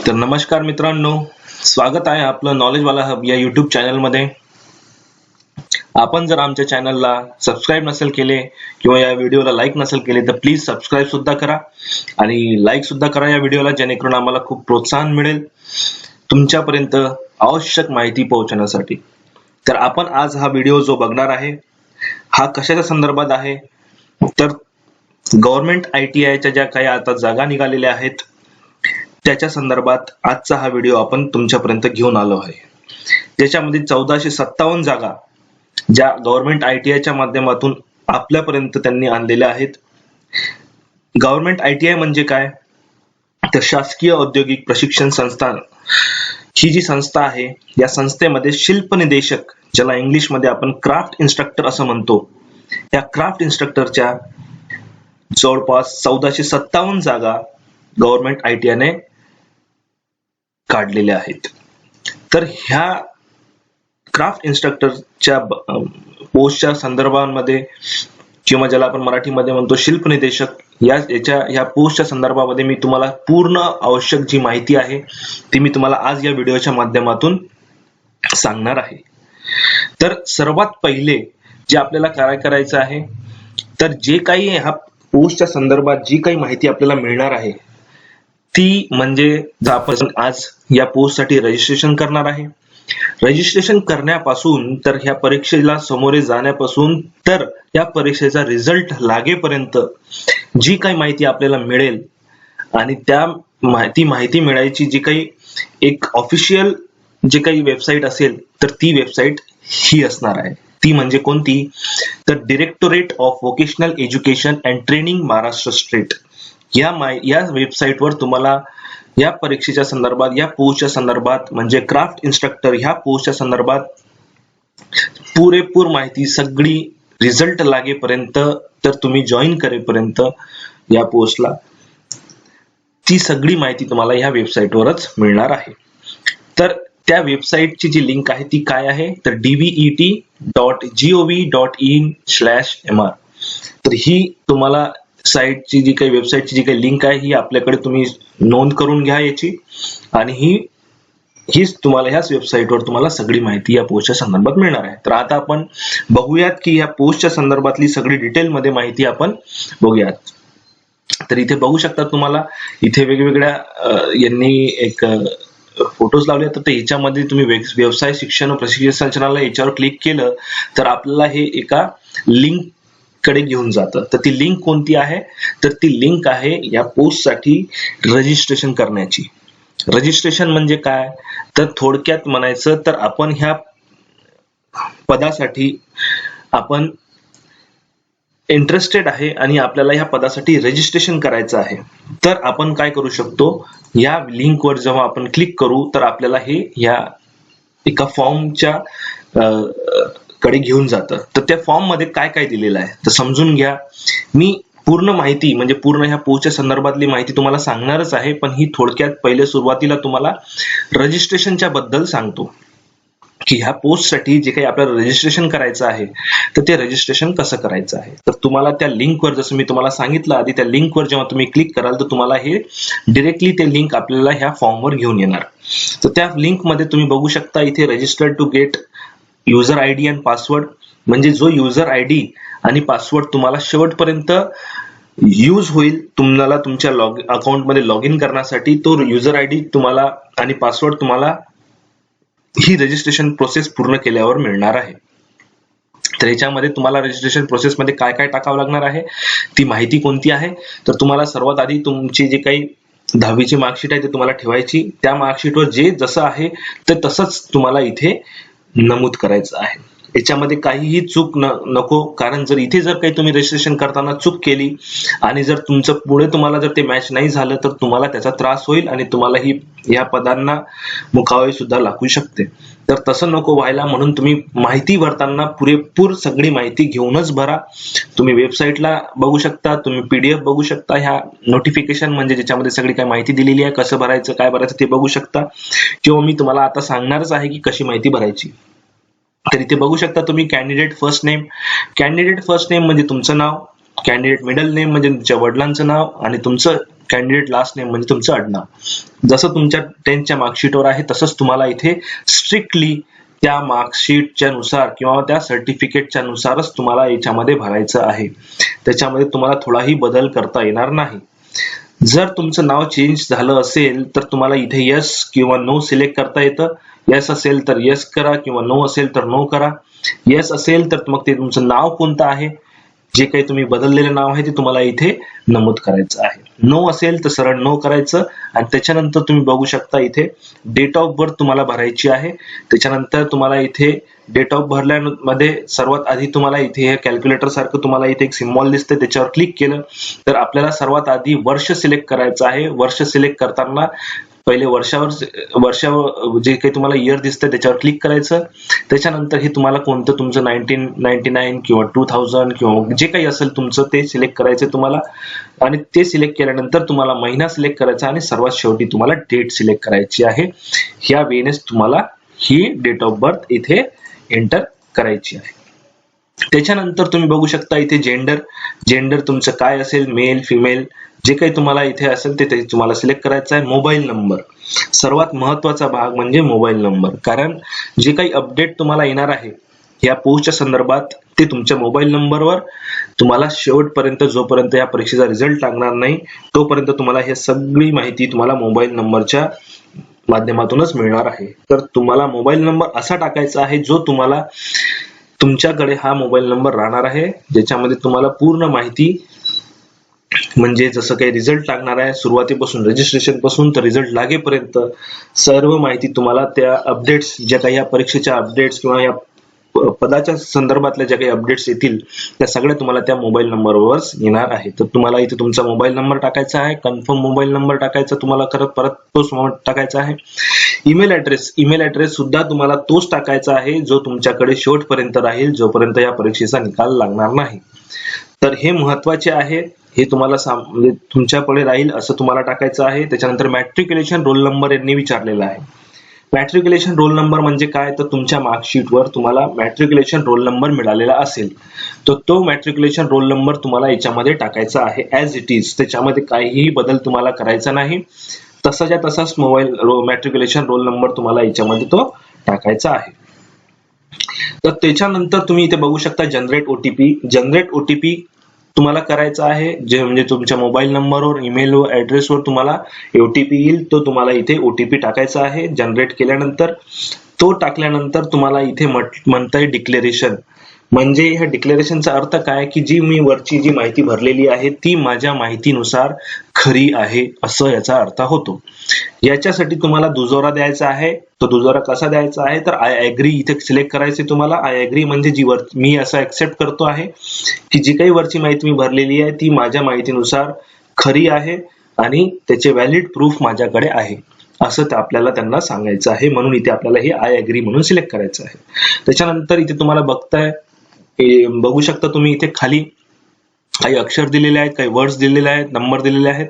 तर नमस्कार मित्रांनो, स्वागत आहे आपलं नॉलेजवाला हब या यूट्यूब चॅनलमध्ये. आपण जर आमच्या चॅनलला सबस्क्राईब नसेल केले किंवा या व्हिडिओला लाईक नसेल केले तर प्लीज सबस्क्राईब सुद्धा करा आणि लाईक सुद्धा करा या व्हिडिओला, जेणेकरून आम्हाला खूप प्रोत्साहन मिळेल तुमच्यापर्यंत आवश्यक माहिती पोहोचवण्यासाठी. तर आपण आज हा व्हिडिओ जो बघणार आहे हा कशाच्या संदर्भात आहे, तर गव्हर्नमेंट ITIच्या ज्या काही आता जागा निघालेल्या आहेत त्याच्या संदर्भात आजचा हा व्हिडिओ आपण तुमच्यापर्यंत घेऊन आलो आहे. त्याच्यामध्ये 1457 जागा ज्या गव्हर्नमेंट ITIच्या माध्यमातून आपल्यापर्यंत त्यांनी आणलेल्या आहेत. गव्हर्नमेंट ITI म्हणजे काय, तर शासकीय औद्योगिक प्रशिक्षण संस्थान ही जी संस्था आहे, या संस्थेमध्ये शिल्प निदेशक, ज्याला इंग्लिश मध्ये आपण क्राफ्ट इन्स्ट्रक्टर असं म्हणतो, या क्राफ्ट इन्स्ट्रक्टरच्या जवळपास 1457 जागा गव्हर्नमेंट ITI ने काढलेल्या आहेत. तर ह्या क्राफ्ट इन्स्ट्रक्टरच्या पोस्टच्या संदर्भामध्ये किंवा ज्याला आपण मराठीमध्ये म्हणतो शिल्प निदेशक, या पोस्टच्या संदर्भामध्ये मी तुम्हाला पूर्ण आवश्यक जी माहिती आहे ती मी तुम्हाला आज या व्हिडिओच्या माध्यमातून सांगणार आहे. तर सर्वात पहिले जे आपल्याला काय करायचं आहे, तर जे काही ह्या पोस्टच्या संदर्भात जी काही माहिती आपल्याला मिळणार आहे ती म्हणजे आपण आज या पोस्टसाठी रजिस्ट्रेशन करणार आहे. रजिस्ट्रेशन करण्यापासून तर ह्या परीक्षेला समोरे जाण्यापासून तर या परीक्षेचा रिझल्ट लागेपर्यंत जी काही माहिती आपल्याला मिळेल आणि त्या माहिती मिळायची जी काही एक ऑफिशियल जे काही वेबसाईट असेल तर ती वेबसाईट ही असणार आहे. ती म्हणजे कोणती, तर directorate of vocational education and training Maharashtra state. या वेबसाईटवर तुम्हाला या परीक्षेच्या संदर्भात, या पोस्टच्या संदर्भात म्हणजे क्राफ्ट इन्स्ट्रक्टर ह्या पोस्टच्या संदर्भात पुरेपूर माहिती सगळी रिझल्ट लागेपर्यंत तर तुम्ही जॉईन करेपर्यंत या पोस्टला ती सगळी माहिती तुम्हाला ह्या वेबसाईटवरच मिळणार आहे. तर त्या वेबसाईटची जी लिंक आहे ती काय आहे, तर dvet.gov.in/mr. तर ही तुम्हाला साईटची जी काही वेबसाईटची जी काही लिंक आहे ही आपल्याकडे तुम्ही नोंद करून घ्या याची, आणि हीच तुम्हाला ह्याच वेबसाईटवर तुम्हाला सगळी माहिती या पोस्टच्या संदर्भात मिळणार आहे. तर आता आपण बघूयात की या पोस्टच्या संदर्भातली सगळी डिटेल मध्ये माहिती आपण बघूयात. तर इथे बघू शकता तुम्हाला, इथे वेगवेगळ्या यांनी एक फोटोज लावले, तर ह्याच्यामध्ये तुम्ही व्यवसाय शिक्षण व प्रशिक्षण संचालनालय याच्यावर क्लिक केलं तर आपल्याला हे एका लिंक कडे घेऊन जातं. तर ती लिंक कोणती आहे, तर ती लिंक आहे या पोस्ट साठी रजिस्ट्रेशन करण्याची. रजिस्ट्रेशन म्हणजे काय, तर थोडक्यात म्हणायचं तर आपण ह्या पदासाठी आपण इंटरेस्टेड आहे आणि आपल्याला ह्या पदासाठी रजिस्ट्रेशन करायचं आहे. तर आपण काय करू शकतो, या लिंकवर जेव्हा आपण क्लिक करू तर आपल्याला हे या एका फॉर्मच्या कडे घेऊन जातं. तर त्या फॉर्म मध्ये काय काय दिलेलं आहे तर समजून घ्या. मी पूर्ण माहिती म्हणजे पूर्ण ह्या पोस्टच्या संदर्भातली माहिती तुम्हाला सांगणारच आहे, पण ही थोडक्यात पहिले सुरुवातीला तुम्हाला रजिस्ट्रेशनच्या बद्दल सांगतो की ह्या पोस्टसाठी जे काही आपल्याला रजिस्ट्रेशन करायचं आहे तर ते रजिस्ट्रेशन कसं करायचं आहे. तर तुम्हाला त्या लिंकवर, जसं मी तुम्हाला सांगितलं आधी, त्या लिंकवर जेव्हा तुम्ही क्लिक कराल तर तुम्हाला हे डिरेक्टली ते लिंक आपल्याला ह्या फॉर्मवर घेऊन येणार. तर त्या लिंक मध्ये तुम्ही बघू शकता इथे register to get user ID and password, म्हणजे जो युजर ID आणि पासवर्ड तुम्हाला शेवटपर्यंत यूज होईल तुम्हाला तुमच्या अकाउंट मध्ये लॉग इन करण्यासाठी, तो युजर ID तुम्हाला आणि पासवर्ड तुम्हाला ही रजिस्ट्रेशन प्रोसेस पूर्ण केल्यावर मिळणार आहे. तर याच्यामध्ये तुम्हाला रजिस्ट्रेशन प्रोसेस मध्ये काय काय टाकावं लागणार आहे, ती माहिती कोणती आहे, तर तुम्हाला सर्वात आधी तुमची जी काही 10वीची मार्कशीट आहे ते तुम्हाला ठेवायची. त्या मार्कशीटवर जे जसं आहे ते तसंच तुम्हाला इथे नमूद करायचं आहे. याच्यामध्ये काहीही चूक नको, कारण जर इथे जर काही तुम्ही रजिस्ट्रेशन करताना चूक केली आणि जर तुमचं पुढे तुम्हाला जर ते मॅच नाही झालं तर तुम्हाला त्याचा त्रास होईल आणि तुम्हाला या पदांना मुखावे सुद्धा लागू शकते. तर तसं नको व्हायला म्हणून तुम्ही माहिती भरताना पुरेपूर सगळी माहिती घेऊनच भरा. तुम्ही वेबसाईटला बघू शकता, तुम्ही PDF बघू शकता, ह्या नोटिफिकेशन म्हणजे ज्याच्यामध्ये सगळी काय माहिती दिलेली आहे, कसं भरायचं काय भरायचं ते बघू शकता, किंवा मी तुम्हाला आता सांगणारच आहे की कशी माहिती भरायची. तर इथे बघू शकता तुम्ही candidate first name. Candidate first name म्हणजे तुमचं नाव, कॅन्डिडेट मिडल नेम म्हणजे तुमच्या वडिलांचं नाव आणि तुमचं कॅन्डिडेट लास्ट नेम म्हणजे तुमचं आडनाव जसं तुमच्या 10th मार्कशीटवर आहे तसंच तुम्हाला इथे स्ट्रिक्टली त्या मार्कशीटच्या नुसार किंवा त्या सर्टिफिकेटच्या नुसारच तुम्हाला याच्यामध्ये भरायचं आहे. त्याच्यामध्ये तुम्हाला थोडाही बदल करता येणार नाही. जर तुमचं नाव चेंज झालं असेल तर तुम्हाला इथे यस किंवा नो सिलेक्ट करता येतं. यस असेल तर यस करा किंवा नो असेल तर नो करा. यस असेल तर मग ते तुमचं नाव कोणतं आहे, जे काही तुम्ही बदललेलं नाव आहे ते तुम्हाला इथे नमूद करायचं आहे. नो असेल तर सरळ नो करायचं आणि त्याच्यानंतर तुम्ही बघू शकता इथे डेट ऑफ बर्थ तुम्हाला भरायची आहे. त्याच्यानंतर तुम्हाला इथे डेट ऑफ भरल्यामध्ये सर्वात आधी तुम्हाला इथे हे कॅल्क्युलेटर सारखं तुम्हाला इथे एक सिम्बॉल दिसतंय, त्याच्यावर क्लिक केलं तर आपल्याला सर्वात आधी वर्ष सिलेक्ट करायचं आहे. वर्ष सिलेक्ट करताना पहिले वर्षावर जे काही तुम्हाला इयर दिसतंय त्याच्यावर क्लिक करायचं. त्याच्यानंतर हे तुम्हाला कोणतं तुमचं 1999 किंवा 2000 किंवा जे काही असेल तुमचं ते सिलेक्ट करायचं तुम्हाला आणि ते सिलेक्ट केल्यानंतर तुम्हाला महिना सिलेक्ट करायचा आणि सर्वात शेवटी तुम्हाला डेट सिलेक्ट करायची आहे. ह्या वेळेस तुम्हाला ही डेट ऑफ बर्थ इथे एंटर करायची आहे. त्याच्यानंतर तुम्ही बघू शकता इथे जेंडर तुमचं काय असेल, मेल फिमेल जे काही तुम्हाला इथे असेल ते तुम्हाला सिलेक्ट करायचं आहे. मोबाईल नंबर सर्वात महत्वाचा भाग म्हणजे मोबाईल नंबर, कारण जे काही अपडेट तुम्हाला येणार आहे या पोस्टच्या संदर्भात ते तुमच्या मोबाईल नंबरवर तुम्हाला शेवटपर्यंत जोपर्यंत या परीक्षेचा रिझल्ट लागणार नाही तोपर्यंत तुम्हाला हे सगळी माहिती तुम्हाला मोबाईल नंबरच्या माध्यमातूनच मिळणार आहे. तर तुम्हाला मोबाईल नंबर असा टाकायचा आहे जो तुम्हाला तुमच्याकडे हा मोबाईल नंबर राहणार आहे, ज्याच्यामध्ये तुम्हाला पूर्ण माहिती म्हणजे जसं काही रिझल्ट लागणार आहे सुरुवातीपासून रजिस्ट्रेशन पासून तर रिझल्ट लागेपर्यंत सर्व माहिती तुम्हाला त्या अपडेट्स ज्या काही या परीक्षेच्या अपडेट्स किंवा या पदाच्या संदर्भातल्या ज्या काही अपडेट्स येतील त्या सगळ्या तुम्हाला त्या मोबाईल नंबरवर येणार आहे. तर तुम्हाला इथे तुमचा मोबाईल नंबर टाकायचा आहे, कन्फर्म मोबाईल नंबर टाकायचा तुम्हाला परत तोच टाकायचा आहे. ईमेल ऍड्रेस सुद्धा तुम्हाला तोच टाकायचा आहे जो तुमच्याकडे शेवटपर्यंत राहील जोपर्यंत या परीक्षेचा निकाल लागणार नाही. तर हे महत्वाचे आहे, हे तुम्हाला म्हणजे तुमच्याकडे राहील असं तुम्हाला टाकायचं आहे. त्याच्यानंतर मॅट्रिक्युलेशन रोल नंबर यांनी विचारलेला आहे. मॅट्रिक्युलेशन रोल नंबर म्हणजे काय, तर तुमच्या मार्कशीटवर तुम्हाला मॅट्रिक्युलेशन रोल नंबर मिळालेला असेल तर तो मॅट्रिक्युलेशन रोल नंबर तुम्हाला याच्यामध्ये टाकायचा आहे ऍज इट इज. त्याच्यामध्ये काहीही बदल तुम्हाला करायचा नाही, तसाच्या तसाच मॅट्रिक्युलेशन रोल नंबर तुम्हाला याच्यामध्ये तो टाकायचा आहे. तर त्याच्यानंतर तुम्ही इथे बघू शकता जनरेट ओटीपी तुम्हाला करायचा आहे, जे म्हणजे तुमच्या मोबाईल नंबरवर ईमेलवर ऍड्रेसवर तुम्हाला ओटीपी येईल तो तुम्हाला इथे ओटीपी टाकायचा आहे. जनरेट केल्यानंतर तो टाकल्यानंतर तुम्हाला इथे म्हणताय डिक्लेरेशन, म्हणजे ह्या डिक्लेरेशनचा अर्थ काय की जी मी वरची जी माहिती भरलेली आहे ती माझ्या माहितीनुसार खरी आहे असं याचा अर्थ होतो. याच्यासाठी तुम्हाला दुजोरा द्यायचा आहे. तो दुजोरा कसा द्यायचा आहे तर आय ऍग्री इथे सिलेक्ट करायचे तुम्हाला. आय ऍग्री म्हणजे जी मी असं ऍक्सेप्ट करतो आहे की जी काही वरची माहिती मी भरलेली आहे ती माझ्या माहितीनुसार खरी आहे आणि त्याचे व्हॅलिड प्रूफ माझ्याकडे आहे असं आपल्याला त्यांना सांगायचं आहे. म्हणून इथे आपल्याला हे आय ऍग्री म्हणून सिलेक्ट करायचं आहे. त्याच्यानंतर इथे तुम्हाला बघू शकता तुम्ही इथे खाली काही अक्षर दिलेले आहेत, काही वर्ड्स दिलेले आहेत, नंबर दिलेले आहेत.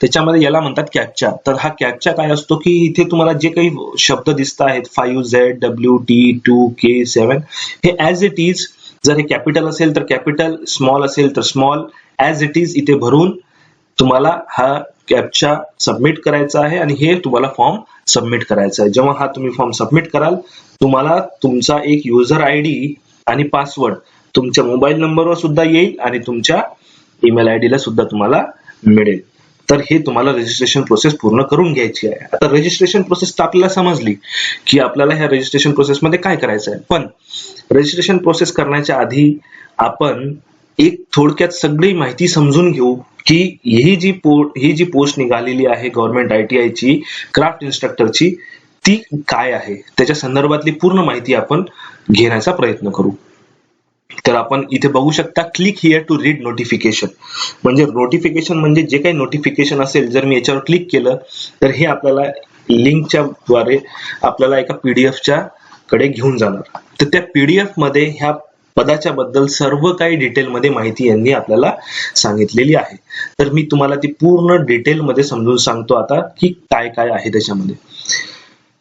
त्याच्यामध्ये याला म्हणतात कॅप्चा. तर हा कॅप्चा काय असतो की इथे तुम्हाला जे काही शब्द दिसत आहेत 5Z WT2K7 हे ऍज इट इज, जर हे कॅपिटल असेल तर कॅपिटल, स्मॉल असेल तर स्मॉल, ऍज इट इज इथे भरून तुम्हाला हा कॅप्चा सबमिट करायचा आहे आणि हे तुम्हाला फॉर्म सबमिट करायचा आहे. जेव्हा हा तुम्ही फॉर्म सबमिट कराल तुम्हाला तुमचा एक युजर आयडी आणि पासवर्ड तुमच्या मोबाईल नंबरवर सुद्धा येईल आणि तुमच्या ईमेल आयडी ला सुद्धा तुम्हाला मिळेल. तर हे तुम्हाला रजिस्ट्रेशन प्रोसेस पूर्ण करून घ्यायची आहे. आता रजिस्ट्रेशन प्रोसेस तर आपल्याला समजली की आपल्याला ह्या रजिस्ट्रेशन प्रोसेस मध्ये काय करायचं आहे, पण रजिस्ट्रेशन प्रोसेस करण्याच्या आधी आपण एक थोडक्यात सगळी माहिती समजून घेऊ की ही जी पोस्ट निघालेली आहे गव्हर्नमेंट ITI ची क्राफ्ट इन्स्ट्रक्टरची ती काय आहे, त्याच्या संदर्भातली पूर्ण माहिती आपण घेण्याचा प्रयत्न करू. तर आपण इथे बघू शकता click here to read notification, म्हणजे नोटिफिकेशन म्हणजे जे काही नोटिफिकेशन असेल जर मी याच्यावर क्लिक केलं तर हे आपल्याला लिंकच्या द्वारे आपल्याला एका PDF कडे घेऊन जाणार. तर त्या PDF मध्ये ह्या पदाच्या बद्दल सर्व काही डिटेल मध्ये माहिती यांनी आपल्याला सांगितलेली आहे. तर मी तुम्हाला ती पूर्ण डिटेल मध्ये समजून सांगतो आता की काय काय आहे त्याच्यामध्ये.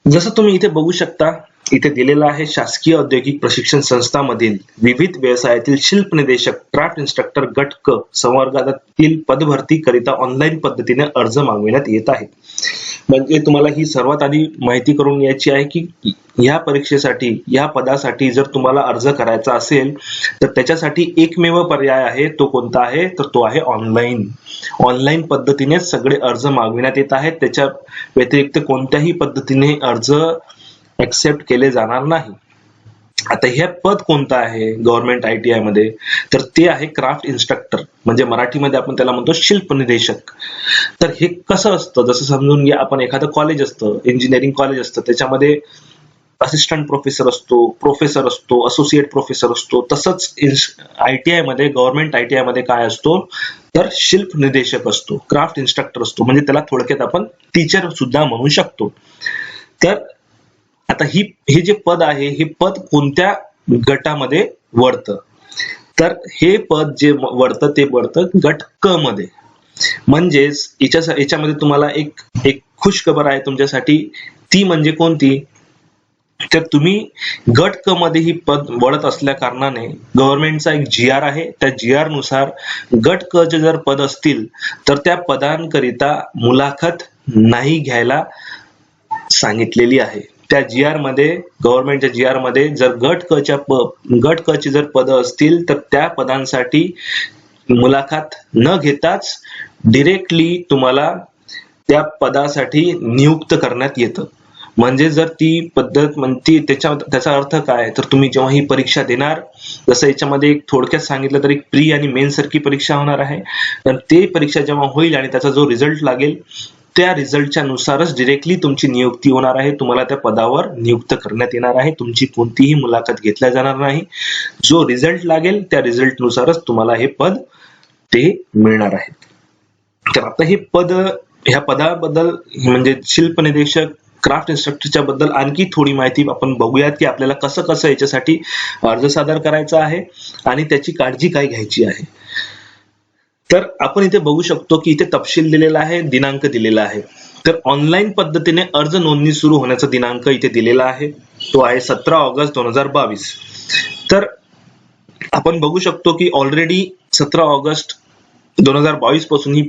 जसं तुम्ही इथे बघू शकता इथे दिलेला आहे, शासकीय औद्योगिक प्रशिक्षण संस्थांमधील विविध व्यवसायातील शिल्प निदेशक क्राफ्ट इन्स्ट्रक्टर गट क संवर्गातील पदभरती करिता ऑनलाईन पद्धतीने अर्ज मागविण्यात येत आहे. म्हणजे तुम्हाला ही सर्वात आधी माहिती करून यायची आहे की या परीक्षेसाठी, या पदासाठी जर तुम्हाला अर्ज करायचा असेल तर त्याच्यासाठी एकमेव पर्याय आहे. तो कोणता आहे? तर तो आहे ऑनलाईन. ऑनलाईन पद्धतीने सगळे अर्ज मागविण्यात येत आहेत. त्याच्या व्यतिरिक्त कोणत्याही पद्धतीने अर्ज एक्सेप्ट केले जाणार नाही. आता हे पद कोणतं आहे गव्हर्नमेंट ITI मध्ये? तर ते आहे क्राफ्ट इन्स्ट्रक्टर, म्हणजे मराठीमध्ये आपण त्याला म्हणतो शिल्प निदेशक. तर हे कसं असतं, जसं समजून घ्या, आपण एखादं कॉलेज असतं, इंजिनिअरिंग कॉलेज असतं, त्याच्यामध्ये असिस्टंट प्रोफेसर असतो, प्रोफेसर असतो, असोसिएट प्रोफेसर असतो. तसंच ITI मध्ये, गव्हर्नमेंट ITI मध्ये काय असतो तर शिल्प निदेशक असतो, क्राफ्ट इन्स्ट्रक्टर असतो, म्हणजे त्याला थोडक्यात आपण टीचर सुद्धा म्हणू शकतो. तर आता हे जे पद आहे, हे पद कोणत्या गटामध्ये वळतं? तर हे पद जे वळतं ते वळतं गट क मध्ये. म्हणजेच याच्यामध्ये तुम्हाला एक खुशखबर आहे तुमच्यासाठी. ती म्हणजे कोणती? तर तुम्ही गट क मध्ये ही पद वळत असल्या कारणाने गव्हर्नमेंटचा एक GR आहे. त्या GR नुसार गट क चे जर पद असतील तर त्या पदांकरिता मुलाखत नाही घ्यायला सांगितलेली आहे. त्या GR मध्ये, गव्हर्नमेंटच्या GR मध्ये जर गट क ची जर पद असतील तर त्या पदांसाठी मुलाखत न घेताच डिरेक्टली तुम्हाला त्या पदासाठी नियुक्त करण्यात येतं. म्हणजे जर ती पद्धत म्हणती, त्याचा अर्थ काय? तर तुम्ही जेव्हा ही परीक्षा देणार, जसं याच्यामध्ये एक थोडक्यात सांगितलं तर एक प्री आणि मेन सारखी परीक्षा होणार आहे. तर ते परीक्षा जेव्हा होईल आणि त्याचा जो रिझल्ट लागेल त्या रिझल्टच्या नुसारच डिरेक्टली तुमची नियुक्ती होणार आहे. तुम्हाला त्या पदावर नियुक्त करण्यात येणार आहे. तुमची कोणतीही मुलाखत घेतल्या जाणार नाही. जो रिझल्ट लागेल त्या रिझल्ट नुसारच तुम्हाला हे पद ते मिळणार आहे. तर आता हे पद, ह्या पदाबद्दल म्हणजे शिल्प निदेशक, क्राफ्ट इन्स्ट्रक्टरच्या बद्दल आणखी थोडी माहिती आपण बघूयात की आपल्याला कसं कसं याच्यासाठी अर्ज सादर करायचा आहे आणि त्याची काळजी काय घ्यायची आहे. तर आपण इथे बघू शकतो की इथे तपशील दिलेला आहे, दिनांक दिलेला आहे. तर ऑनलाईन पद्धतीने अर्ज नोंदणी सुरू होण्याचा दिनांक इथे दिलेला आहे. तो आहे 17 ऑगस्ट 2022. तर आपण बघू शकतो की ऑलरेडी 17 ऑगस्ट 2022 पासून ही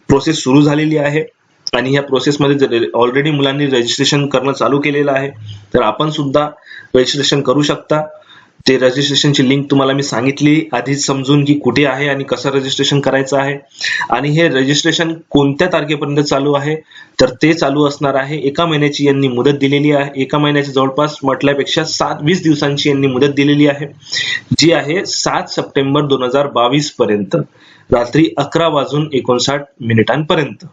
प्रोसेस सुरू झालेली आहे आणि या प्रोसेसमध्ये ऑलरेडी मुलांनी रजिस्ट्रेशन करणं चालू केलेलं आहे. तर आपण सुद्धा रजिस्ट्रेशन करू शकता. ते रजिस्ट्रेशनची लिंक तुम्हाला मी सांगितली आधीच समजून की कुठे आहे आणि कसं रजिस्ट्रेशन करायचं आहे. आणि हे रजिस्ट्रेशन कोणत्या तारखेपर्यंत चालू आहे? तर ते चालू असणार आहे, 1 महिन्याची यांनी मुदत दिलेली आहे. 1 महिन्याची जवळपास म्हटल्यापेक्षा 20 दिवसांची यांनी मुदत दिलेली आहे, जी आहे 7 सप्टेंबर 2022 पर्यंत, रात्री 11:59 पर्यंत.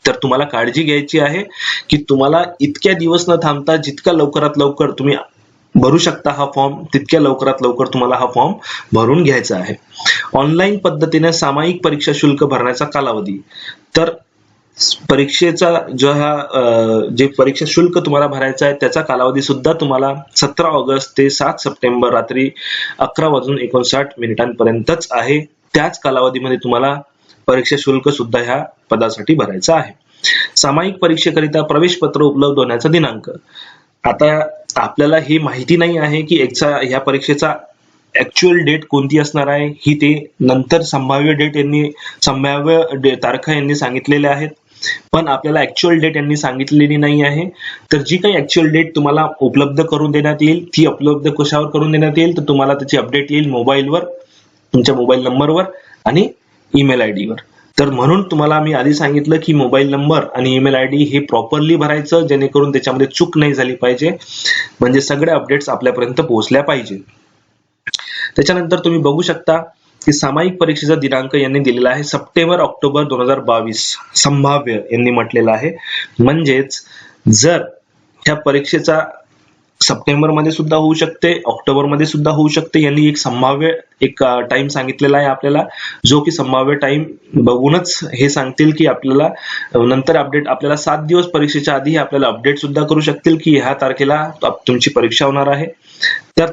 तर तुम्हाला काळजी घ्यायची आहे की तुम्हाला इतक्या दिवस न थांबता जितक्या लवकरात लवकर तुम्ही भरू शकता हा फॉर्म, तितक्या लवकरात लवकर तुम्हाला हा फॉर्म भरून घ्यायचा आहे. ऑनलाईन पद्धतीने सामायिक परीक्षा शुल्क भरण्याचा कालावधी. तर परीक्षेचा जे परीक्षा शुल्क तुम्हाला भरायचा आहे त्याचा कालावधी सुद्धा तुम्हाला 17 ऑगस्ट ते 7 सप्टेंबर रात्री 11:59 पर्यंतच आहे. त्याच कालावधीमध्ये तुम्हाला परीक्षा शुल्क सुद्धा ह्या पदासाठी भरायचं आहे. सामायिक परीक्षेकरिता प्रवेश पत्र उपलब्ध होण्याचा दिनांक. आता आपल्याला हे माहिती नाही आहे की ह्या परीक्षेचा ऍक्च्युअल डेट कोणती असणार आहे. ही ते नंतर संभाव्य तारखा यांनी सांगितलेल्या आहेत, पण आपल्याला ऍक्च्युअल डेट यांनी सांगितलेली नाही आहे. तर जी काही ऍक्च्युअल डेट तुम्हाला उपलब्ध करून देण्यात येईल, ती उपलब्ध कशावर करून देण्यात येईल? तर तुम्हाला त्याची अपडेट येईल मोबाईलवर, तुमच्या मोबाईल नंबरवर आणि ईमेल ID वर. तर म्हणून तुम्हाला मी आधी सांगितलं की मोबाईल नंबर आणि ईमेल ID हे प्रॉपरली भरायचं, जेणेकरून त्याच्यामध्ये चूक नाही झाली पाहिजे, म्हणजे सगळे अपडेट्स आपल्यापर्यंत पोहोचल्या पाहिजे. त्याच्यानंतर तुम्ही बघू शकता की सामायिक परीक्षेचा दिनांक यांनी दिलेला आहे सप्टेंबर-ऑक्टोबर 2022, संभाव्य यांनी म्हटलेलं आहे. म्हणजेच जर ह्या परीक्षेचा सप्टेंबर मध्ये सुद्धा होऊ शकते, ऑक्टोबर मध्ये सुद्धा होऊ शकते. यांनी एक संभाव्य टाइम सांगितलेला आहे आपल्याला, जो की संभाव्य टाइम बघूनच हे सांगतील की आपल्याला नंतर अपडेट, आपल्याला 7 दिवस परीक्षेच्या आधी आपल्याला अपडेट सुद्धा करू शकतील की ह्या तारखेला तुमची परीक्षा होणार आहे. तर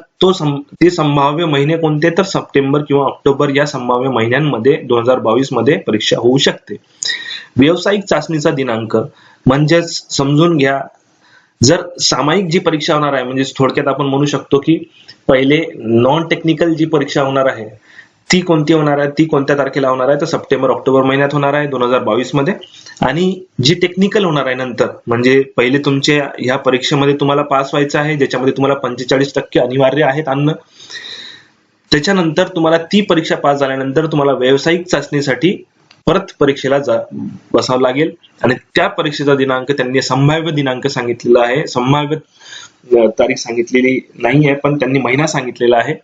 ते संभाव्य महिने कोणते? तर सप्टेंबर किंवा ऑक्टोबर या संभाव्य महिन्यांमध्ये 2022 मध्ये परीक्षा होऊ शकते. व्यावसायिक चाचणीचा दिनांक. म्हणजेच समजून घ्या, जर सामायिक जी परीक्षा होणार आहे, म्हणजे थोडक्यात आपण म्हणू शकतो की पहिले नॉन टेक्निकल जी परीक्षा होणार आहे ती कोणती होणार आहे, ती कोणत्या तारखेला होणार आहे, तर सप्टेंबर ऑक्टोबर महिन्यात होणार आहे 2022 मध्ये. आणि जी टेक्निकल होणार आहे नंतर, म्हणजे पहिले तुमच्या ह्या परीक्षेमध्ये तुम्हाला पास व्हायचं आहे, ज्याच्यामध्ये तुम्हाला 45% अनिवार्य आहेत आणणं. त्याच्यानंतर तुम्हाला ती परीक्षा पास झाल्यानंतर तुम्हाला व्यावसायिक चाचणीसाठी परत परीक्षेला बसावं लागेल. आणि त्या परीक्षेचा दिनांक त्यांनी संभाव्य दिनांक सांगितलेला आहे, संभाव्य तारीख सांगितलेली नाही आहे, पण त्यांनी महिना सांगितलेला आहे.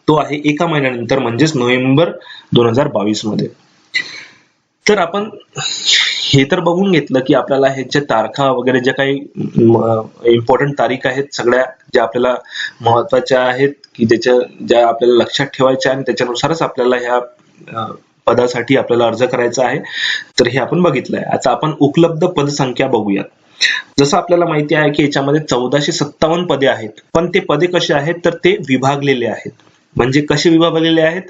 तो आहे 1 महिन्यानंतर, म्हणजेच नोव्हेंबर 2022 मध्ये. तर आपण हे तर बघून घेतलं की आपल्याला ह्याच्या तारखा वगैरे ज्या काही इम्पॉर्टंट तारीख आहेत सगळ्या, ज्या आपल्याला महत्वाच्या आहेत की ज्या आपल्याला लक्षात ठेवायच्या, आणि त्याच्यानुसारच आपल्याला ह्या पदासाठी आपल्याला अर्ज करायचा आहे. तर हे आपण बघितलंय. आता आपण उपलब्ध पदसंख्या बघूयात. जसं आपल्याला माहिती आहे की याच्यामध्ये 1457 पदे आहेत, पण ते पदे कसे आहेत तर ते विभागलेले आहेत. म्हणजे कसे विभागलेले आहेत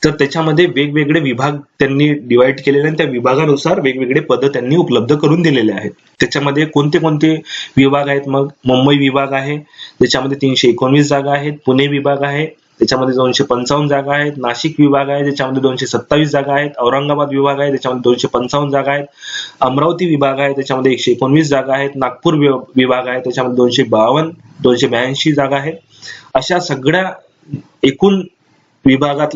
तर त्याच्यामध्ये वेगवेगळे विभाग त्यांनी डिवाइड केलेले, आणि त्या विभागानुसार वेगवेगळे पद त्यांनी उपलब्ध करून दिलेले आहेत. त्याच्यामध्ये कोणते कोणते विभाग आहेत, मग मुंबई विभाग आहे, त्याच्यामध्ये 319 जागा आहेत. पुणे विभाग आहे, त्याच्यामध्ये 255 जागा आहेत. नाशिक विभाग आहे, त्याच्यामध्ये 227 जागा आहेत. औरंगाबाद विभाग आहे, त्याच्यामध्ये 255 जागा आहेत. अमरावती विभाग आहे, त्याच्यामध्ये 119 जागा आहेत. नागपूर विभाग आहे, त्याच्यामध्ये 282 जागा आहेत. अशा सगळ्या एकूण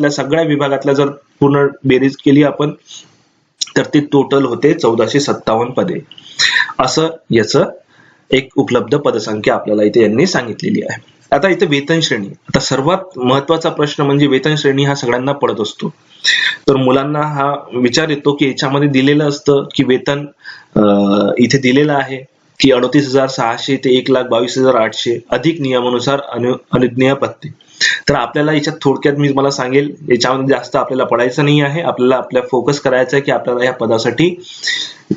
सगळ्या विभागातल्या जर पूर्ण बेरीज केली आपण, तर ते टोटल होते 1457 पदे. असं याचं एक उपलब्ध पदसंख्या आपल्याला इथे यांनी सांगितलेली आहे. आता इथे वेतन श्रेणी. आता सर्वात महत्वाचा प्रश्न म्हणजे वेतन श्रेणी हा सगळ्यांना पडत असतो. तर मुलांना हा विचार येतो की याच्यामध्ये दिलेलं असतं की वेतन इथे दिलेलं आहे की 38,600 ते 1,22,800 अधिक नियमानुसार अनुज्ञेय भत्ते. तर आपल्याला याच्यात थोडक्यात मी मला सांगेल, याच्यामध्ये जास्त आपल्याला पडायचं नाही आहे. आपल्याला आपल्या फोकस करायचा आहे की आपल्याला या पदासाठी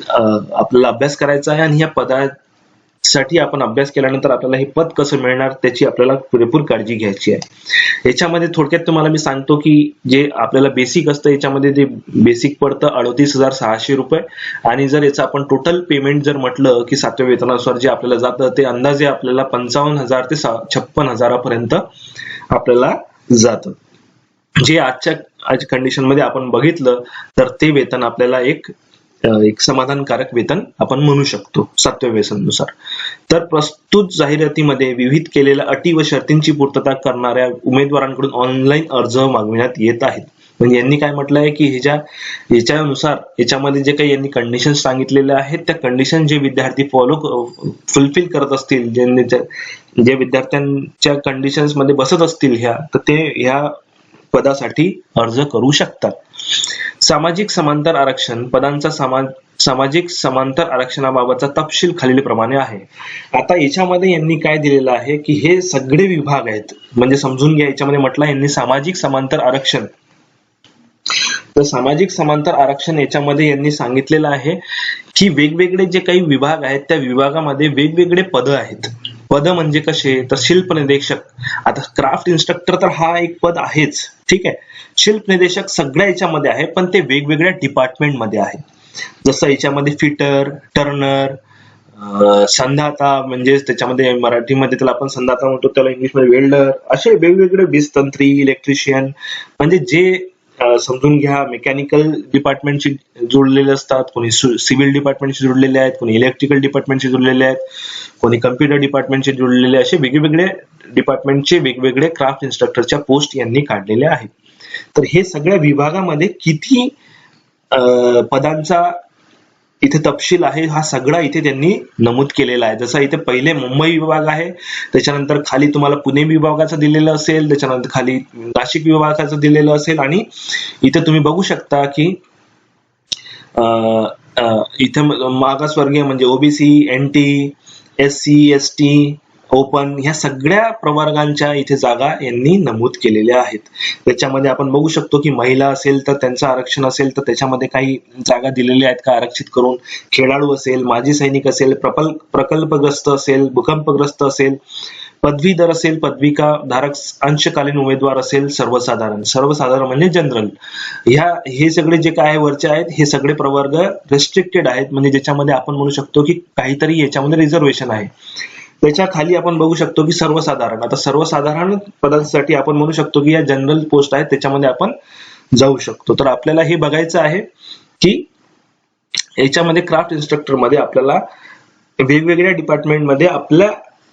आपल्याला अभ्यास करायचा आहे, आणि या पदासाठी आपण अभ्यास केल्यानंतर आपल्याला हे पद कसं मिळणार त्याची आपल्याला पुरेपूर काळजी घ्यायची आहे. याच्यामध्ये थोडक्यात तुम्हाला मी सांगतो की जे आपल्याला बेसिक असतं याच्यामध्ये ते बेसिक पडतं 38,600 रुपये. आणि जर याचं आपण टोटल पेमेंट जर म्हटलं की 7व्या वेतनानुसार जे आपल्याला जातं ते अंदाजे आपल्याला 55,000 ते 56,000 पर्यंत आपल्याला जातं. जे आजच्या कंडिशन मध्ये आपण बघितलं तर ते वेतन आपल्याला एक समाधानकारक वेतन आपण म्हणू शकतो 7व्या वेतनानुसार. तर प्रस्तुत जाहिरातीमध्ये विविध केलेल्या अटी व शर्तींची पूर्तता करणाऱ्या उमेदवारांकडून ऑनलाईन अर्ज मागविण्यात येत आहेत. म्हणजे यांनी काय म्हटलंय की ह्याच्यानुसार याच्यामध्ये जे काही यांनी कंडिशन सांगितलेले आहेत त्या कंडिशन जे विद्यार्थी फुलफिल करत असतील, जे विद्यार्थ्यांच्या कंडिशन्स मध्ये बसत असतील तर ते ह्या पदासाठी अर्ज करू शकतात. सामाजिक समांतर आरक्षण पदांचा सामाजिक समांतर आरक्षणाबाबतचा तपशील खालीलप्रमाणे आहे. आता याच्यामध्ये यांनी काय दिलेलं आहे की हे सगळे विभाग आहेत, म्हणजे समजून घ्या. याच्यामध्ये म्हटलं यांनी सामाजिक समांतर आरक्षण. तर सामाजिक समांतर आरक्षण याच्यामध्ये यांनी सांगितलेलं आहे की वेगवेगळे जे काही विभाग आहेत त्या विभागामध्ये वेगवेगळे पद आहेत. पद म्हणजे कसे तर शिल्प निरीक्षक. आता क्राफ्ट इन्स्ट्रक्टर तर हा एक पद आहेच, ठीक आहे. शिल्प निदेशक सगळ्या याच्यामध्ये आहे, पण ते वेगवेगळ्या डिपार्टमेंट मध्ये आहे. जसं याच्यामध्ये फिटर, टर्नर, संधाता, म्हणजे त्याच्यामध्ये मराठीमध्ये त्याला आपण संधाता म्हणतो, त्याला इंग्लिशमध्ये वेल्डर, असे वेगवेगळे वीजतंत्री, इलेक्ट्रिशियन, म्हणजे जे समजून घ्या मेकॅनिकल डिपार्टमेंटशी जोडलेले असतात, कोणी सिव्हिल डिपार्टमेंटशी जोडलेले आहेत, कोणी इलेक्ट्रिकल डिपार्टमेंटशी जोडलेले आहेत, कोणी कम्प्युटर डिपार्टमेंटशी जोडलेले, असे वेगवेगळे डिपार्टमेंटचे वेगवेगळे क्राफ्ट इन्स्ट्रक्टरच्या पोस्ट यांनी काढलेल्या आहेत. तर हे सगळ्या विभागामध्ये किती पदांचा इथे तपशील आहे हा सगळा इथे त्यांनी नमूद केलेला आहे. जसं इथे पहिले मुंबई विभाग आहे, त्याच्यानंतर खाली तुम्हाला पुणे विभागाचं दिलेलं असेल, त्याच्यानंतर खाली नाशिक विभागाचं दिलेलं असेल, आणि इथे तुम्ही बघू शकता की इथे मागासवर्गीय म्हणजे OBC, NT, SC, ST, open, ह्या सगळ्या प्रवर्गांच्या इथे जागा यांनी नमूद केलेल्या आहेत. त्याच्यामध्ये आपण बघू शकतो की महिला असेल तर त्यांचं आरक्षण असेल तर त्याच्यामध्ये काही जागा दिलेल्या आहेत का आरक्षित करून. खेळाडू असेल, माजी सैनिक असेल, प्रकल्पग्रस्त असेल, भूकंपग्रस्त असेल, पदवीधर असेल, पदविका धारक, अंशकालीन उमेदवार असेल, सर्वसाधारण म्हणजे जनरल. हे सगळे जे काय वरचे आहेत हे सगळे प्रवर्ग रेस्ट्रिक्टेड आहेत, म्हणजे ज्याच्यामध्ये आपण म्हणू शकतो की काहीतरी याच्यामध्ये रिझर्वेशन आहे. त्याच्या खाली आपण बघू शकतो की सर्वसाधारण. आता सर्वसाधारण पदांसाठी आपण म्हणू शकतो की या जनरल पोस्ट आहेत त्याच्यामध्ये आपण जाऊ शकतो. तर आपल्याला हे बघायचं आहे की याच्यामध्ये क्राफ्ट इन्स्ट्रक्टर मध्ये आपल्याला वेगवेगळ्या डिपार्टमेंटमध्ये